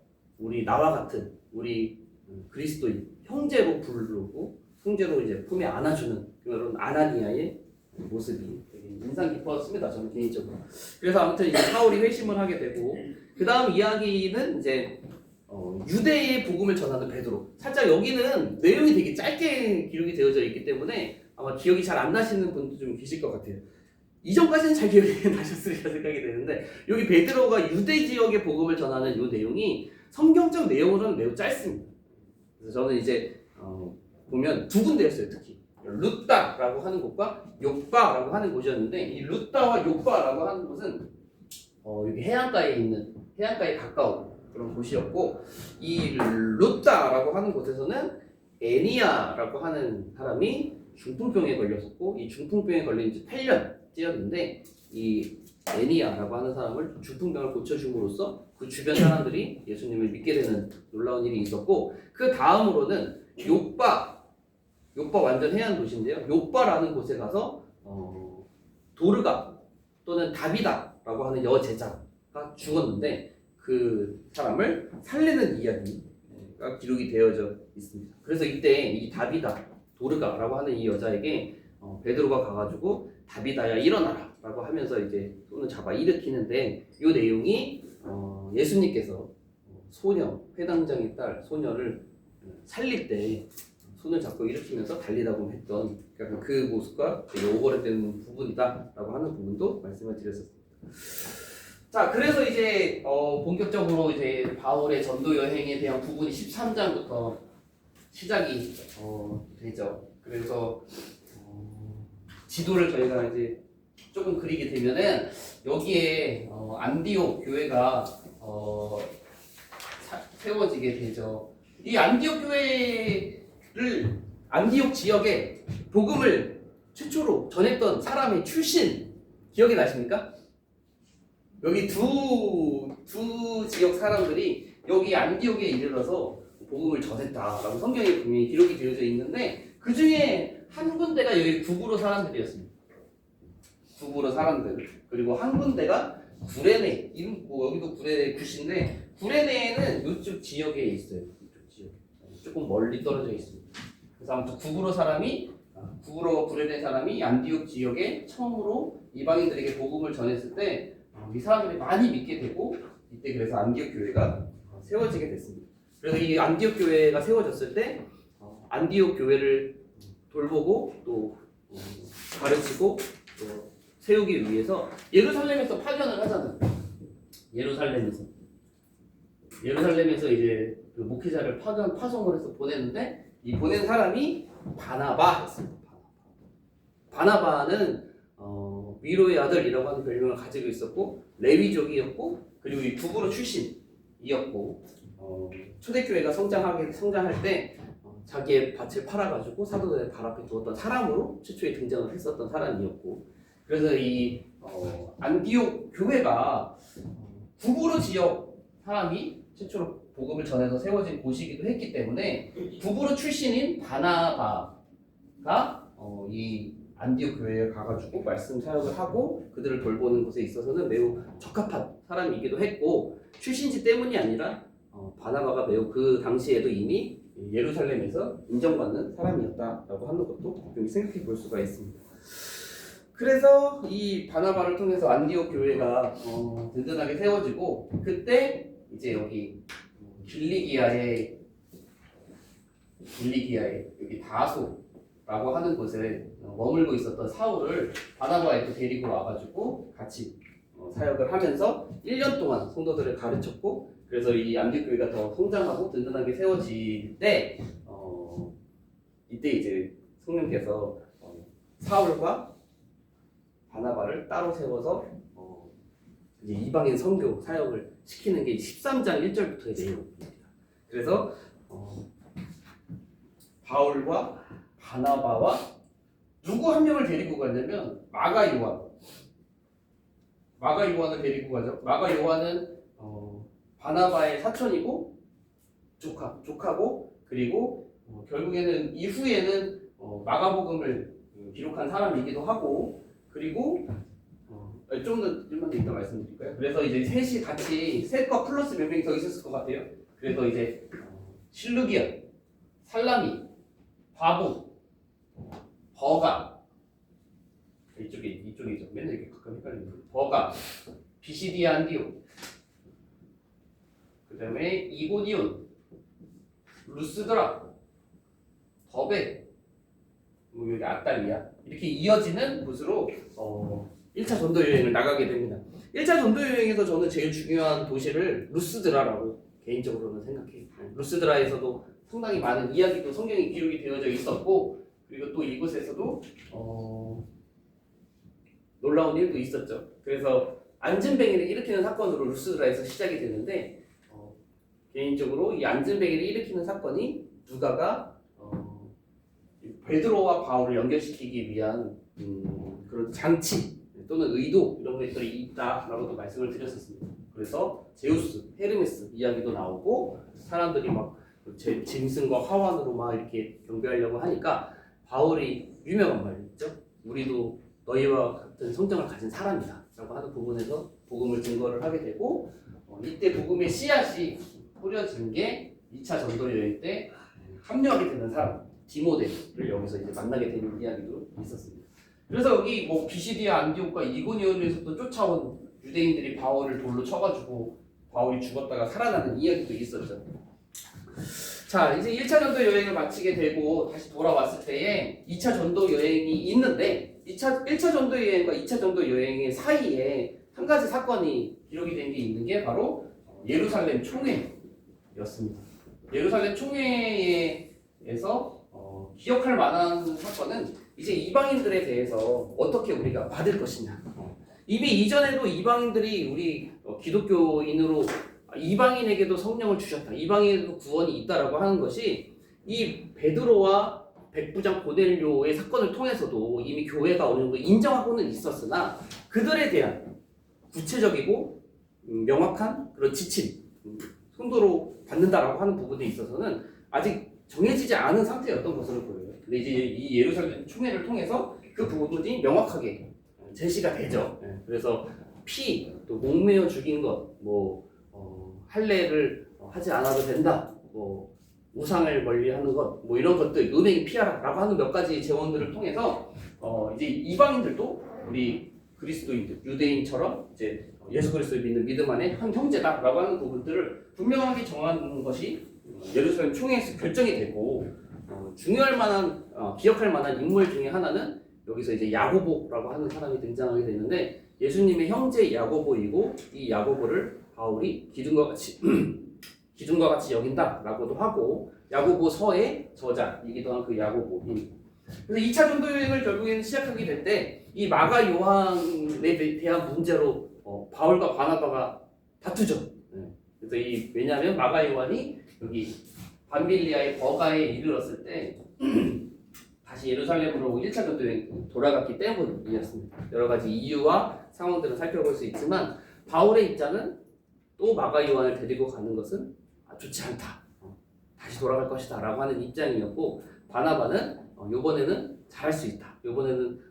나와 같은 우리 그리스도인 형제로 부르고 형제로 이제 품에 안아주는 그런 아나니아의 모습이 되게 인상 깊었습니다. 저는 개인적으로. 그래서 아무튼 이제 사울이 회심을 하게 되고 그 다음 이야기는 이제 유대의 복음을 전하는 베드로. 살짝 여기는 내용이 되게 짧게 기록이 되어져 있기 때문에 아마 기억이 잘 안 나시는 분도 좀 계실 것 같아요. 이전까지는 잘 기억이 나셨으리라 생각이 되는데 여기 베드로가 유대 지역의 복음을 전하는 이 내용이 성경적 내용으로는 매우 짧습니다. 그래서 저는 이제 보면 두 군데였어요. 특히 루다라고 하는 곳과 요바라고 하는 곳이었는데 이 루다와 요바라고 하는 곳은 여기 해안가에 가까운 그런 곳이었고 이 루다라고 하는 곳에서는 애니야라고 하는 사람이 중풍병에 걸렸었고 이 중풍병에 걸린 지 8년째였는데 이 애니야라고 하는 사람을 중풍병을 고쳐줌으로써 그 주변 사람들이 예수님을 믿게 되는 놀라운 일이 있었고 그 다음으로는 요바 완전 해안 도시인데요. 요바라는 곳에 가서 도르가 또는 다비다라고 하는 여제자가 죽었는데 그 사람을 살리는 이야기가 기록이 되어져 있습니다. 그래서 이때 이 도르가라고 하는 이 여자에게 베드로가 가가지고 다비다야 일어나라 라고 하면서 이제 손을 잡아 일으키는데 이 내용이 예수님께서 회당장의 딸 소녀를 살릴 때 손을 잡고 일으키면서 달리다고 했던 약간 그 모습과 되게 오버랩되는 부분이다라고 하는 부분도 말씀을 드렸었습니다. 자, 그래서 이제 본격적으로 이제 바울의 전도 여행에 대한 부분이 13장부터 시작이 되죠. 그래서 지도를 저희가 이제 조금 그리게 되면은 여기에 안디옥 교회가 세워지게 되죠. 이 안디옥 교회를 안디옥 지역에 복음을 최초로 전했던 사람의 출신 기억이 나십니까? 여기 두 지역 사람들이 여기 안디옥에 이르러서 복음을 전했다라고 성경에 분명히 기록이 되어져 있는데 그 중에 한 군데가 여기 구브로 사람들이었습니다. 구브로 사람들. 그리고 한 군데가 구레네. 여기도 구레네 굿인데 구레네는 이쪽 지역에 있어요. 이쪽 지역. 조금 멀리 떨어져 있습니다. 그래서 아무튼 구레네 사람이 안디옥 지역에 처음으로 이방인들에게 복음을 전했을 때 이 사람들이 많이 믿게 되고 이때 그래서 안디옥 교회가 세워지게 됐습니다. 그래서 이 안디옥 교회가 세워졌을 때 안디옥 교회를 돌보고 또 가르치고 또 세우기 위해서 예루살렘에서 파견을 하잖아요. 예루살렘에서 이제 그 목회자를 파송을 해서 보냈는데 이 보낸 사람이 바나바였습니다. 바나바는 위로의 아들이라고 하는 별명을 가지고 있었고 레위족이었고 그리고 이 구브로 출신이었고 초대교회가 성장할 때 자기의 밭을 팔아가지고 사도들의 발 앞에 두었던 사람으로 최초에 등장을 했었던 사람이었고 그래서 이 안디옥 교회가 구브로 지역 사람이 최초로 복음을 전해서 세워진 곳이기도 했기 때문에 구브로 출신인 바나바가 이 안디옥 교회에 가가지고 말씀 사역을 하고 그들을 돌보는 것에 있어서는 매우 적합한 사람이기도 했고 출신지 때문이 아니라 바나바가 매우 그 당시에도 이미 예루살렘에서 인정받는 사람이었다라고 하는 것도 분명히 생각해 볼 수가 있습니다. 그래서 이 바나바를 통해서 안디옥 교회가 든든하게 세워지고 그때 이제 여기 길리기아의 여기 다소라고 하는 곳에 머물고 있었던 사울을 바나바에 또 데리고 와가지고 같이 사역을 하면서 1년 동안 성도들을 가르쳤고 그래서 이 안디옥 교회가 더 성장하고 든든하게 세워질 때 이때 이제 성령께서 사울과 바나바를 따로 세워서 이제 이방인 선교 사역을 시키는 게 13장 1절부터의 내용입니다. 그래서 바울과 바나바와 누구 한 명을 데리고 가냐면 마가 요한 마가 요한을 데리고 가죠. 마가 요한은 바나바의 사촌이고 조카고 그리고 결국에는 이후에는 마가복음을 기록한 사람이기도 하고 그리고 좀만 더 이따 말씀드릴까요? 그래서 이제 셋이 같이 셋과 플러스 몇 명이 더 있었을 것 같아요. 그래서 이제 실루기아, 살라미, 바보, 버가 이쪽이죠. 맨날 이렇게 가끔 헷갈리는 버가, 비시디아 안디옥, 그 다음에 이고니온, 루스드라, 더베, 여기 아탈리아 이렇게 이어지는 곳으로 1차 전도 여행을 나가게 됩니다. 1차 전도 여행에서 저는 제일 중요한 도시를 루스드라라고 개인적으로는 생각해요. 루스드라에서도 상당히 많은 이야기도 성경에 기록이 되어져 있었고 그리고 또 이곳에서도 놀라운 일도 있었죠. 그래서 안진뱅이를 일으키는 사건으로 루스드라에서 시작이 되는데 개인적으로 이 안진뱅이를 일으키는 사건이 누가가 베드로와 바울을 연결시키기 위한 그런 장치 또는 의도 이런 것들이 있다라고도 말씀을 드렸었습니다. 그래서 제우스, 헤르메스 이야기도 나오고 사람들이 막 짐승과 화환으로 막 이렇게 경배하려고 하니까 바울이 유명한 말이 있죠. 우리도 너희와 같은 성정을 가진 사람이다 라고 하는 부분에서 복음을 증거를 하게 되고 이때 복음의 씨앗이 뿌려진 게 2차 전도 여행 때 합류하게 되는 사람 디모데를 여기서 이제 만나게 되는 이야기도 있었습니다. 그래서 여기 뭐 비시디아 안디옥과 이고니온에서도 쫓아온 유대인들이 바울을 돌로 쳐가지고 바울이 죽었다가 살아나는 이야기도 있었죠. 자, 이제 1차 전도 여행을 마치게 되고 다시 돌아왔을 때에 2차 전도 여행이 있는데 1차 전도 여행과 2차 전도 여행의 사이에 한 가지 사건이 기록이 된 게 있는 게 바로 예루살렘 총회였습니다. 예루살렘 총회에서 기억할 만한 사건은 이제 이방인들에 대해서 어떻게 우리가 받을 것이냐. 이미 이전에도 이방인들이 우리 기독교인으로 이방인에게도 성령을 주셨다. 이방인에게도 구원이 있다라고 하는 것이 이 베드로와 백부장 고넬료의 사건을 통해서도 이미 교회가 어느 정도 인정하고는 있었으나 그들에 대한 구체적이고 명확한 그런 지침, 성도로 받는다라고 하는 부분에 있어서는 아직 정해지지 않은 상태였던 것으로 보여요. 근데 이제 이 예루살렘 총회를 통해서 그 부분이 명확하게 제시가 되죠. 그래서 피, 또 목매어 죽인 것, 할례를 하지 않아도 된다, 우상을 멀리하는 것, 이런 것들, 은행이 피하라라고 하는 몇 가지 제원들을 통해서 이제 이방인들도 우리 그리스도인들, 유대인처럼 이제 예수 그리스도를 믿는 믿음 안에 한 형제다라고 하는 부분들을 분명하게 정하는 것이 예루살렘 총회에서 결정이 되고 중요할 만한 기억할 만한 인물 중에 하나는 여기서 이제 야고보라고 하는 사람이 등장하게 되는데 예수님의 형제 야고보이고 이 야고보를 바울이 기둥과 같이 여긴다라고도 하고 야고보서의 저자이기도 한 그 야고보입니다. 그래서 2차 전도 여행을 결국에는 시작하게 될 때 이 마가 요한에 대한 문제로 바울과 바나바가 다투죠. 그래서 왜냐하면 마가 요한이 여기 밤빌리아의 버가에 이르렀을 때 다시 예루살렘으로 1차 전도 여행 돌아갔기 때문이었습니다. 여러 가지 이유와 상황들을 살펴볼 수 있지만 바울의 입장은 또 마가 요한을 데리고 가는 것은 좋지 않다. 다시 돌아갈 것이다 라고 하는 입장이었고 바나바는 이번에는 잘할 수 있다. 이번에는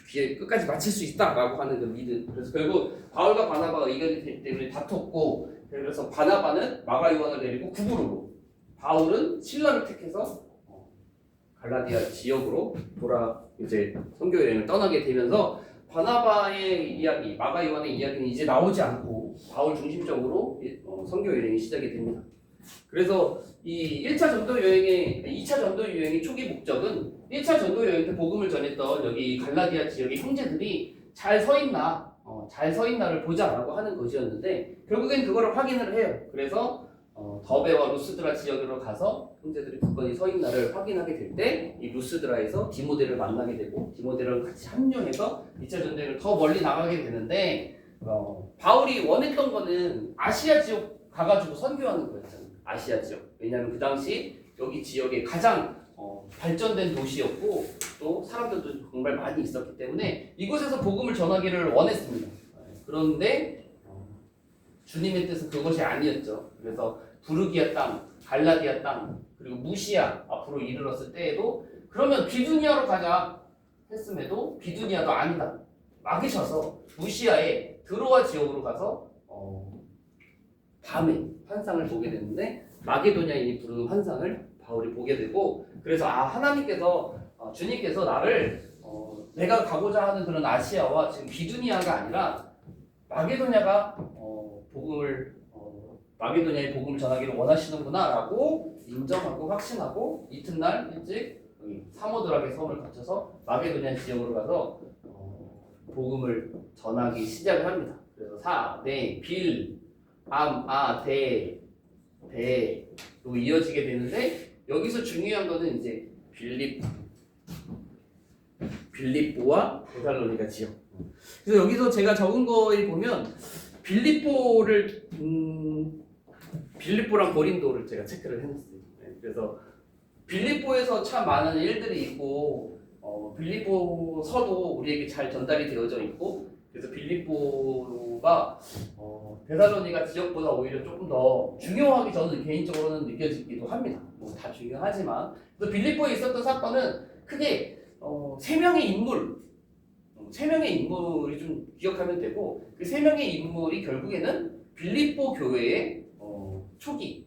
기회 끝까지 마칠 수 있다 라고 하는 그 믿음. 그래서 결국 바울과 바나바가 의견이 되기 때문에 다퉜고 그래서 바나바는 마가 요한을 데리고 구부로로 바울은 실라를 택해서 갈라디아 지역으로 이제 선교 여행을 떠나게 되면서 바나바의 이야기, 마가 요한의 이야기는 이제 나오지 않고 바울 중심적으로 선교 여행이 시작이 됩니다. 그래서 이 1차 전도 여행의 2차 전도 여행의 초기 목적은 1차 전도 여행 때 복음을 전했던 여기 갈라디아 지역의 형제들이 잘 서 있나를 보자라고 하는 것이었는데 결국엔 그거를 확인을 해요. 그래서 더베와 루스드라 지역으로 가서 형제들이 굳건히 서 있나를 확인하게 될 때 이 루스드라에서 디모데를 만나게 되고 디모데랑 같이 합류해서 2차 전도 여행을 더 멀리 나가게 되는데 바울이 원했던 거는 아시아 지역 가가지고 선교하는 거였잖아요. 아시아 지역. 왜냐하면 그 당시 여기 지역에 가장 발전된 도시였고 또 사람들도 정말 많이 있었기 때문에 이곳에서 복음을 전하기를 원했습니다. 그런데 주님의 뜻은 그것이 아니었죠. 그래서 부르기아 땅, 갈라디아 땅, 그리고 무시아 앞으로 이르렀을 때에도 그러면 비두니아로 가자 했음에도 비두니아도 아니다. 막이셔서 무시아의 드로아 지역으로 가서 밤에 환상을 보게 되는데 마게도냐인이 부르는 환상을 바울이 보게 되고 그래서 하나님께서 주님께서 나를 내가 가고자 하는 그런 아시아와 지금 비두니아가 아니라 마게도냐가 마게도냐의 복음을 전하기를 원하시는구나라고 인정하고 확신하고 이튿날 일찍 사모드락의 섬을 거쳐서 마게도냐 지역으로 가서 복음을 전하기 시작을 합니다. 그래서 빌, 대로 이어지게 되는데 여기서 중요한 거는 이제 빌립보와 데살로니가 지역. 그래서 여기서 제가 적은 거에 보면 빌립보랑 고린도를 제가 체크를 해놨어요. 그래서 빌립보에서 참 많은 일들이 있고 빌립보서도 우리에게 잘 전달이 되어져 있고 그래서 빌립보가 데살로니가 지역보다 오히려 조금 더 중요하게 저는 개인적으로는 느껴지기도 합니다. 뭐 다 중요하지만 그래서 빌립보에 있었던 사건은 크게 세 명의 인물이 좀 기억하면 되고 그 세 명의 인물이 결국에는 빌립보 교회의 초기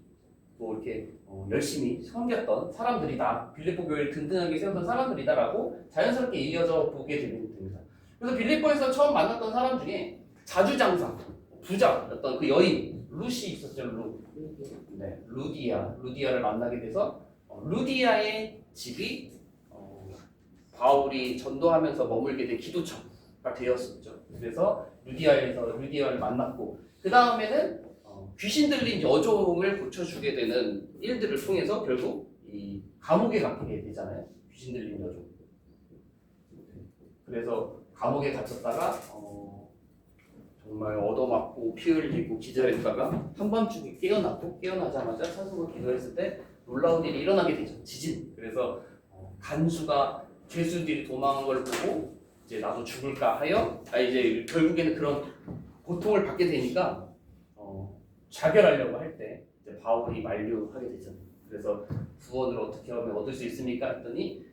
뭐 이렇게 열심히 섬겼던 사람들이다. 빌립보 교회를 든든하게 세웠던 사람들이다라고 자연스럽게 이어져 보게 됩니다. 그래서 빌립보에서 처음 만났던 사람 중에 자주장사, 부자였던 그 여인 루시 있었죠. 루디아를 만나게 돼서 루디아의 집이 바울이 전도하면서 머물게 된 기도처가 되었었죠. 그래서 루디아를 만났고 그 다음에는 귀신 들린 여종을 고쳐주게 되는 일들을 통해서 결국 이 감옥에 갇히게 되잖아요. 귀신 들린 여종. 그래서 감옥에 갇혔다가 정말 얻어맞고 피 흘리고 기절했다가 한밤중에 깨어나자마자 찬송을 기도했을 때 놀라운 일이 일어나게 되죠. 지진. 그래서 간수가 죄수들이 도망한 걸 보고 이제 나도 죽을까 하여 이제 결국에는 그런 고통을 받게 되니까 자결하려고 할 때 바울이 만류하게 되잖아요. 그래서 구원을 어떻게 하면 얻을 수 있습니까? 했더니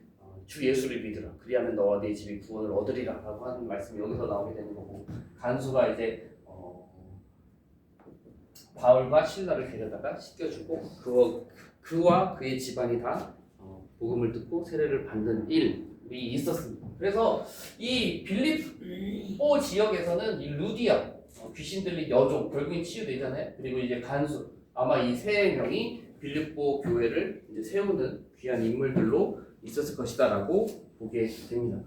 주 예수를 믿으라. 그리하면 너와 네 집이 구원을 얻으리라라고 하는 말씀이 여기서 나오게 되는 거고 간수가 이제 바울과 실라를 데려다가 씻겨주고 그와 그의 집안이 다 복음을 듣고 세례를 받는 일이 있었습니다. 그래서 이 빌립보 지역에서는 이 루디아 귀신 들린 여종 결국엔 치유되잖아요. 그리고 이제 간수 아마 이 세 명이 빌립보 교회를 이제 세우는 귀한 인물들로 있었을 것이다라고 보게 됩니다.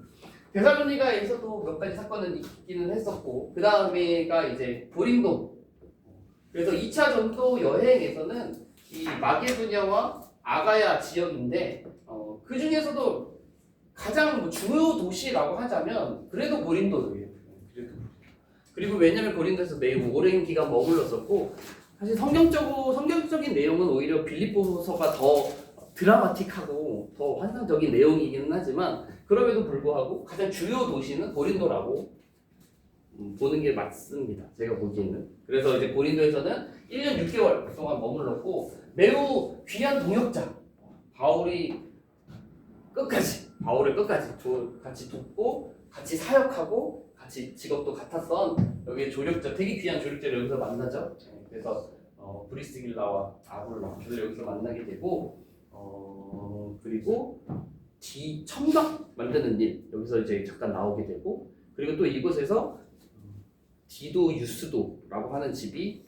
데살로니가에서도 몇 가지 사건은 있기는 했었고 그 다음에가 이제 고린도. 그래서 2차 전도 여행에서는 이 마게도냐와 아가야 지역인데 그 중에서도 가장 주요 도시라고 하자면 그래도 고린도예요. 그리고 왜냐면 고린도에서 매우 오랜 기간 머물렀었고 사실 성경적인 내용은 오히려 빌립보서가 더 드라마틱하고 더 환상적인 내용이기는 하지만 그럼에도 불구하고 가장 주요 도시는 고린도라고 보는 게 맞습니다. 제가 보기에는. 그래서 이제 고린도에서는 1년 6개월 동안 머물렀고 매우 귀한 동역자 바울을 끝까지 같이 돕고 같이 사역하고 같이 직업도 같았던 여기 조력자 되게 귀한 조력자를 여기서 만나죠. 그래서 브리스길라와 아굴라를 여기서 만나게 되고 그리고 첨각 만드는 일 여기서 이제 잠깐 나오게 되고 그리고 또 이곳에서 디도 유스도라고 하는 집이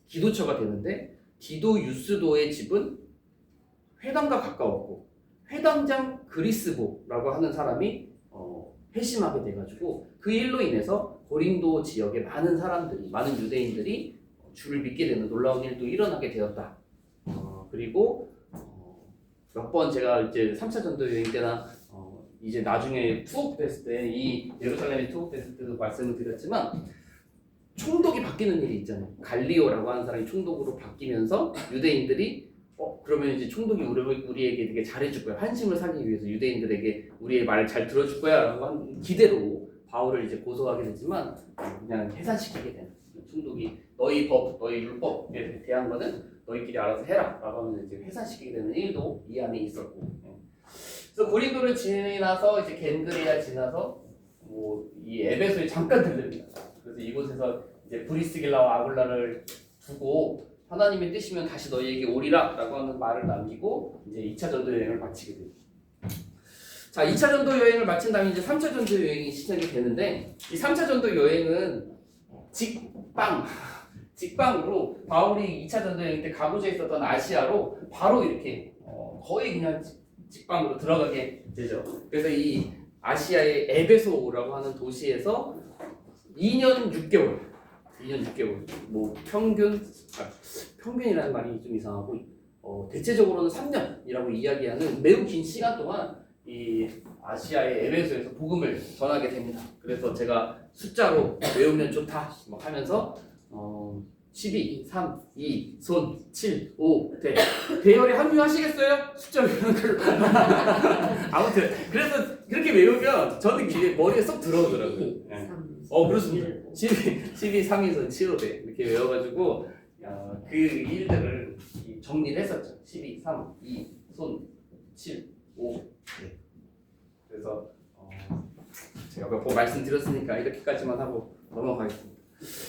기도처가 되는데 디도 유스도의 집은 회당과 가까웠고 회당장 그리스보라고 하는 사람이 회심하게 돼가지고 그 일로 인해서 고린도 지역의 많은 유대인들이 주를 믿게 되는 놀라운 일도 일어나게 되었다. 그리고 몇 번 제가 이제 3차 전도 여행 때나 이제 나중에 투옥됐을 때 이 예루살렘에 투옥됐을 때도 말씀을 드렸지만 총독이 바뀌는 일이 있잖아요. 갈리오라고 하는 사람이 총독으로 바뀌면서 유대인들이 그러면 이제 총독이 우리에게 되게 잘해줄 거야. 환심을 사기 위해서 유대인들에게 우리의 말을 잘 들어줄 거야 라고 한 기대로 바울을 이제 고소하게 되지만 그냥 해산시키게 되는 총독이 너희 법, 너희 율법에 대한 거는 너희끼리 알아서 해라라고 하면 이제 해산시키게 되는 일도 이 안에 있었고. 그래서 고린도를 지나서 이제 겐그레아 지나서 뭐 이 에베소에 잠깐 들릅니다. 그래서 이곳에서 이제 브리스길라와 아굴라를 두고 하나님의 뜻이면 다시 너희에게 오리라라고 하는 말을 남기고 이제 2차 전도 여행을 마치게 됩니다. 자, 2차 전도 여행을 마친 다음에 이제 3차 전도 여행이 시작이 되는데 이 3차 전도 여행은 직방으로 바울이 2차 전도 여행 때 가고자 있었던 아시아로 바로 이렇게 거의 그냥 직방으로 들어가게 되죠. 그래서 이 아시아의 에베소라고 하는 도시에서 2년 6개월 뭐 평균이라는 말이 좀 이상하고 대체적으로는 3년이라고 이야기하는 매우 긴 시간 동안 이 아시아의 에베소에서 복음을 전하게 됩니다. 그래서 제가 숫자로 외우면 좋다 막 하면서 12, 3, 2, 손, 7, 5, 대열에 합류하시겠어요? 숫자 외우는 걸로. 아무튼 그래서 그렇게 외우면 저는 머리에 쏙 들어오더라고요. 2, 네. 3, 그렇습니다. 12, 3, 2, 손, 7, 5대 이렇게 외워가지고 그 일들을 정리를 했었죠. 12, 3, 2, 손, 7, 5. 네. 그래서 제가 몇 번 말씀드렸으니까 이렇게까지만 하고 넘어가겠습니다.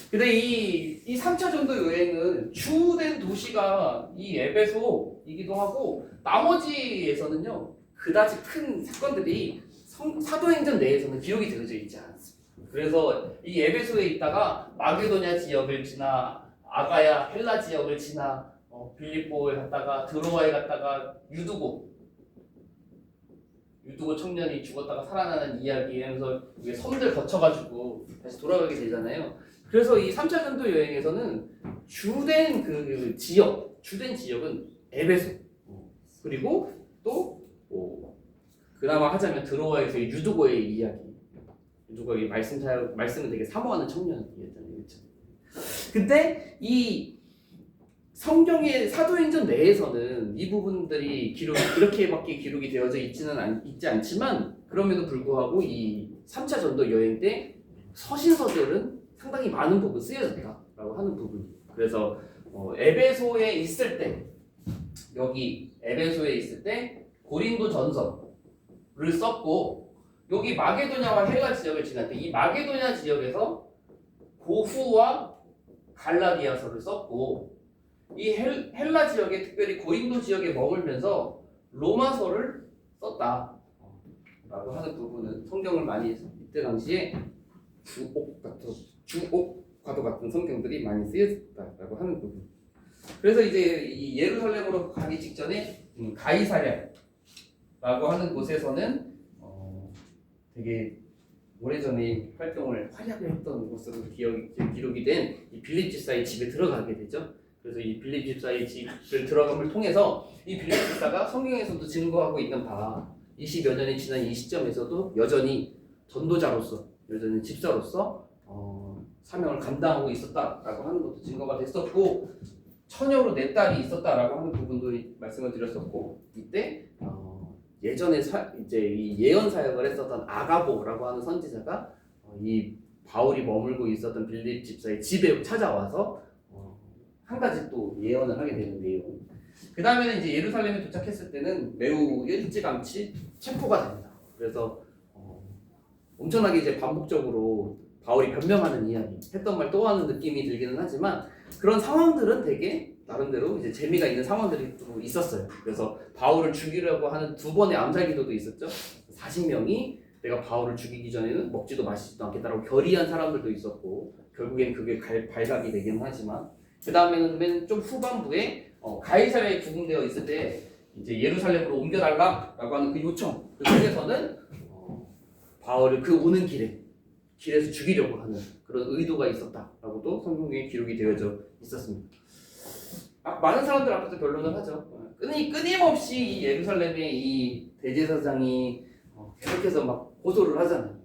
근데 이 3차 전도 여행은 주된 도시가 이 에베소이기도 하고 나머지에서는요 그다지 큰 사건들이 사도행전 내에서는 기록이 되어져 있지 않습니다. 그래서 이 에베소에 있다가 마게도냐 지역을 지나 아가야 헬라 지역을 지나 빌립보에 갔다가 드로아에 갔다가 유두고 청년이 죽었다가 살아나는 이야기 하면서 이게 섬들 거쳐가지고 다시 돌아가게 되잖아요. 그래서 이 3차 전도 여행에서는 주된 주된 지역은 에베소 그리고 또 그나마 하자면 드로아에서의 유두고의 이야기. 유두고의 말씀은 되게 사모하는 청년이었잖아요. 그렇죠? 근데 이 성경의 사도행전 내에서는 이 부분들이 이렇게밖에 기록이 되어져 있지 않지만 그럼에도 불구하고 이 3차 전도 여행 때 서신서들은 상당히 많은 부분 쓰여졌다라고 하는 부분이에요. 그래서 에베소에 있을 때 고린도 전서를 썼고 여기 마게도냐와 헬라 지역을 지날 때 이 마게도냐 지역에서 고후와 갈라디아서를 썼고 이 헬라 지역에 특별히 고린도 지역에 머물면서 로마서를 썼다라고 하는 부분은 성경을 많이 이때 당시에 주옥과도 같은 성경들이 많이 쓰여졌다라고 하는 부분. 그래서 이제 이 예루살렘으로 가기 직전에 가이사랴라고 하는 곳에서는 되게 오래전에 활동을 활약을 했던 곳으로 기록이 된 이 빌립 집사의 집에 들어가게 되죠. 그래서 이 빌립 집사의 집을 들어감을 통해서 이 빌립 집사가 성경에서도 증거하고 있는 바 20여 년이 지난 이 시점에서도 여전히 전도자로서 여전히 집사로서 사명을 감당하고 있었다라고 하는 것도 증거가 됐었고 처녀로 내 딸이 있었다라고 하는 부분도 말씀을 드렸었고 이때 예전에 이제 이 예언 사역을 했었던 아가보라고 하는 선지자가 이 바울이 머물고 있었던 빌립 집사의 집에 찾아와서 한 가지 또 예언을 하게 되는 내용. 그 다음에는 이제 예루살렘에 도착했을 때는 매우 일찌감치 체포가 됩니다. 그래서 엄청나게 이제 반복적으로 바울이 변명하는 이야기, 했던 말 또 하는 느낌이 들기는 하지만 그런 상황들은 되게 나름대로 이제 재미가 있는 상황들이 또 있었어요. 그래서 바울을 죽이려고 하는 2번의 암살 기도도 있었죠. 40명이 내가 바울을 죽이기 전에는 먹지도 마시지도 않겠다라고 결의한 사람들도 있었고 결국엔 그게 발각이 되기는 하지만 그 다음에는 맨 좀 후반부에 가이사랴에 구금되어 있을 때 이제 예루살렘으로 옮겨달라라고 하는 그 요청 그 속에서는 바울을 그 오는 길에서 죽이려고 하는 그런 의도가 있었다라고도 성경에 기록이 되어져 있었습니다. 많은 사람들 앞에서 변론을 하죠. 끊임없이 이 예루살렘의 이 대제사장이 계속해서 막 고소를 하잖아요.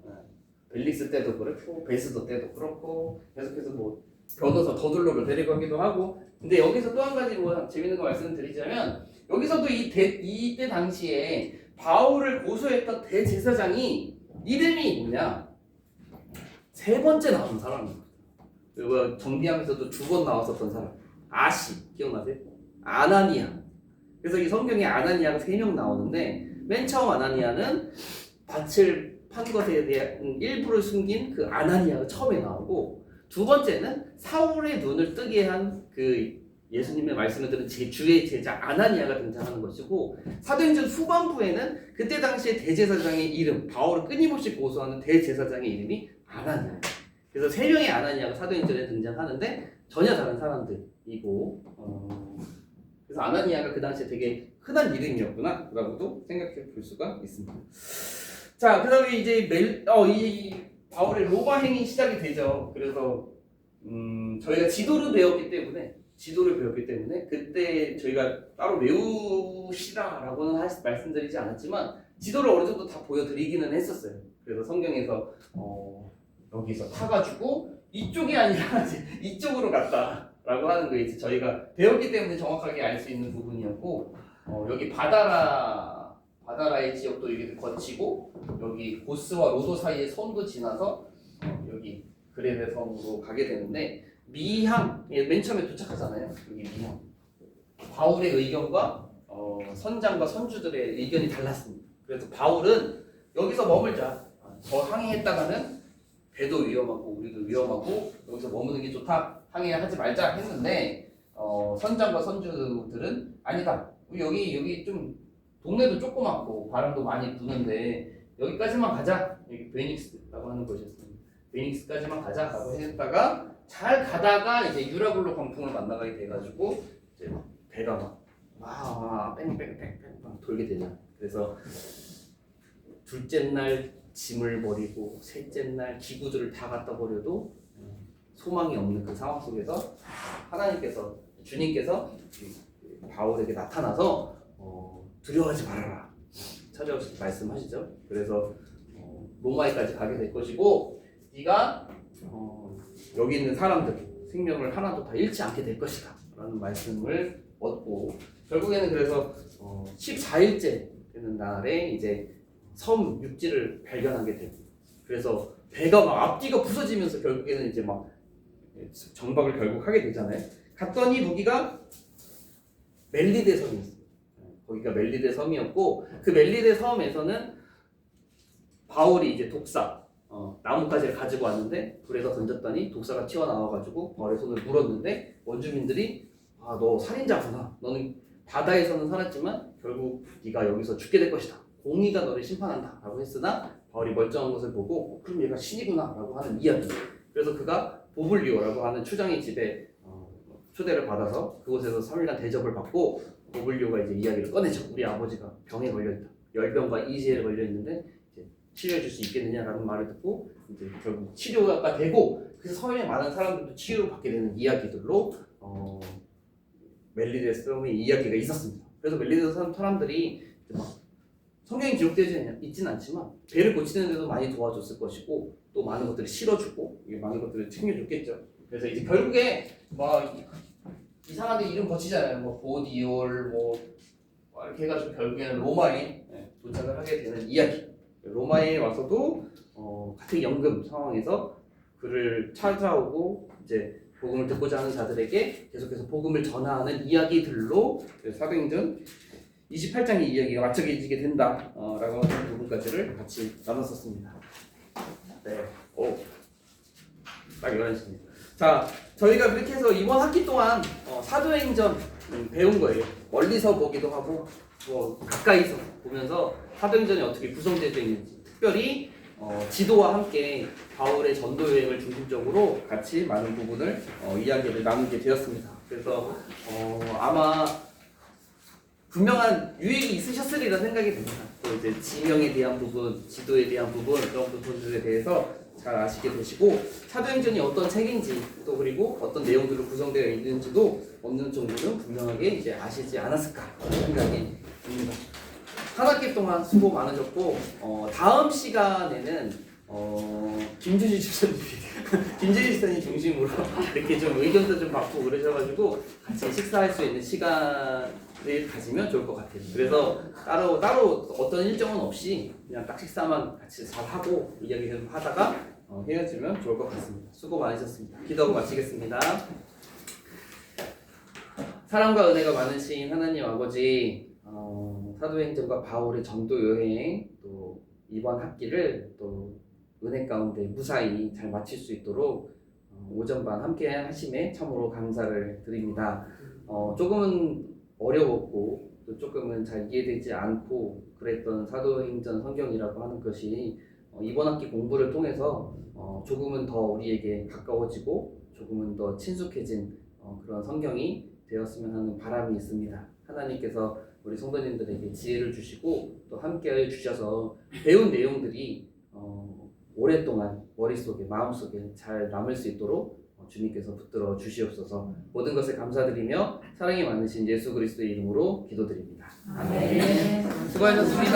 벨릭스 때도 그렇고 베스도 때도 그렇고 계속해서 뭐 변호사 더둘로를 데리고 가기도 하고. 근데 여기서 또 한 가지 뭐 재밌는 거 말씀드리자면 여기서도 이때 당시에 바울을 고소했던 대제사장이 이름이 뭐냐? 세 번째 나온 사람입니다. 그리고 정리하면서도 두 번 나왔었던 사람. 아시 기억나세요? 아나니아. 그래서 이 성경에 아나니아가 3명 나오는데 맨 처음 아나니아는 밭을 판 것에 대한 일부를 숨긴 그 아나니아가 처음에 나오고 두 번째는 사울의 눈을 뜨게 한 그 예수님의 말씀을 들은 주의 제자 아나니아가 등장하는 것이고 사도행전 후반부에는 그때 당시에 대제사장의 이름 바울을 끊임없이 고소하는 대제사장의 이름이 아나니아예요. 그래서 3명의 아나니아가 사도행전에 등장하는데 전혀 다른 사람들이고 그래서 아나니아가 그 당시에 되게 흔한 이름이었구나 라고도 생각해 볼 수가 있습니다. 자, 그 다음에 이제 이 바울의 로마 행이 시작이 되죠. 그래서 저희가 지도를 배웠기 때문에 그때 저희가 따로 외우시라라고는 말씀드리지 않았지만 지도를 어느 정도 다 보여드리기는 했었어요. 그래서 성경에서 여기서 타가지고 이쪽이 아니라 이쪽으로 갔다라고 하는 거 이제 저희가 배웠기 때문에 정확하게 알 수 있는 부분이었고 여기 바다라의 지역도 여기 거치고 여기 고스와 로도 사이의 섬도 지나서 여기 그레네 섬으로 가게 되는데 미항에 맨 처음에 도착하잖아요. 여기 미항. 바울의 의견과 선장과 선주들의 의견이 달랐습니다. 그래서 바울은 여기서 머물자. 더 항해했다가는 배도 위험하고 우리도 위험하고 여기서 머무는 게 좋다. 항해하지 말자 했는데 선장과 선주들은 아니다. 여기 좀 동네도 조그맣고 바람도 많이 부는데 여기까지만 가자. 여기 베닉스라고 하는 곳이었습니다. 베닉스까지만 가자라고 했다가 잘 가다가 이제 유라굴로 광풍을 만나게 돼가지고 이제 배가 막 뺑뺑뺑뺑 돌게 되죠. 그래서 둘째 날 짐을 버리고 셋째 날 기구들을 다 갖다 버려도 소망이 없는 그 상황 속에서 하나님께서 주님께서 바울에게 나타나서 두려워하지 말아라 찾아오셔서 말씀하시죠. 그래서 로마에까지 가게 될 것이고 네가 여기 있는 사람들 생명을 하나도 다 잃지 않게 될 것이다 라는 말씀을 얻고 결국에는 그래서 14일째 되는 날에 이제 섬 육지를 발견하게 되고 그래서 배가 막 앞뒤가 부서지면서 결국에는 이제 막 정박을 결국 하게 되잖아요. 갔더니 거기가 멜리데 섬이었어요. 거기가 멜리데 섬이었고 그 멜리데 섬에서는 바울이 이제 독사 나뭇가지를 가지고 왔는데 불에서 던졌더니 독사가 튀어나와가지고 바울의 손을 물었는데 원주민들이 너 살인자구나. 너는 바다에서는 살았지만 결국 네가 여기서 죽게 될 것이다. 공의가 너를 심판한다 라고 했으나 바울이 멀쩡한 것을 보고 그럼 얘가 신이구나 라고 하는 이야기. 그래서 그가 보블리오라고 하는 추장의 집에 초대를 받아서 그곳에서 3일간 대접을 받고 보블리오가 이제 이야기를 꺼내죠. 우리 아버지가 병에 걸려있다. 열병과 이지에 걸려있는데 치료해 줄 수 있겠느냐라는 말을 듣고 이제 결국 치료가 되고 그래서 섬에 많은 사람들도 치료를 받게 되는 이야기들로 멜리데 섬의 이야기가 있었습니다. 그래서 멜리데 섬 사람들이 막 성경이 기록되지 있지는 않지만 배를 고치는 데도 많이 도와줬을 것이고 또 많은 것들을 실어주고 많은 것들을 챙겨줬겠죠. 그래서 이제 결국에 막 이상한데 이름 거치잖아요. 뭐 보디올 뭐 이렇게 해가지고 결국에는 로마에 도착을 하게 되는 이야기. 로마에 와서도 같은 연금 상황에서 그를 찾아오고 이제 복음을 듣고자 하는 자들에게 계속해서 복음을 전하는 이야기들로 사도행전 28장의 이야기가 맞춰지게 된다라고 하는 부분까지를 같이 나눴었습니다. 네, 딱 이런 식입니다. 자, 저희가 그렇게 해서 이번 학기 동안 사도행전 배운 거예요. 멀리서 보기도 하고 가까이서 보면서 사도행전이 어떻게 구성되어 있는지 특별히 지도와 함께 바울의 전도 여행을 중심적으로 같이 많은 부분을 이야기를 나누게 되었습니다. 그래서 아마 분명한 유익이 있으셨으리라 생각이 듭니다. 또 이제 지명에 대한 부분, 지도에 대한 부분 그런 부분들에 대해서 잘 아시게 되시고 사도행전이 어떤 책인지 또 그리고 어떤 내용들로 구성되어 있는지도 어느 정도는 분명하게 이제 아시지 않았을까 생각이 듭니다. 한 학기 동안 수고 많으셨고 다음 시간에는 김주지 집사님 중심으로 이렇게 좀 의견도 좀 받고 그러셔가지고 같이 식사할 수 있는 시간을 가지면 좋을 것 같아요. 그래서 따로 어떤 일정은 없이 그냥 딱 식사만 같이 잘 하고 이야기 좀 하다가 헤어지면 좋을 것 같습니다. 수고 많으셨습니다. 기도하고 마치겠습니다. 사랑과 은혜가 많으신 하나님 아버지, 사도행전과 바울의 전도 여행, 또 이번 학기를 또 은혜 가운데 무사히 잘 마칠 수 있도록 오전반 함께 하심에 참으로 감사를 드립니다. 조금은 어려웠고 또 조금은 잘 이해되지 않고 그랬던 사도행전 성경이라고 하는 것이 이번 학기 공부를 통해서 조금은 더 우리에게 가까워지고 조금은 더 친숙해진 그런 성경이 되었으면 하는 바람이 있습니다. 하나님께서 우리 성도님들에게 지혜를 주시고 또 함께 주셔서 배운 내용들이 오랫동안 머릿속에 마음속에 잘 남을 수 있도록 주님께서 붙들어 주시옵소서. 모든 것을 감사드리며 사랑이 많으신 예수 그리스도의 이름으로 기도드립니다. 아멘. 수고하셨습니다.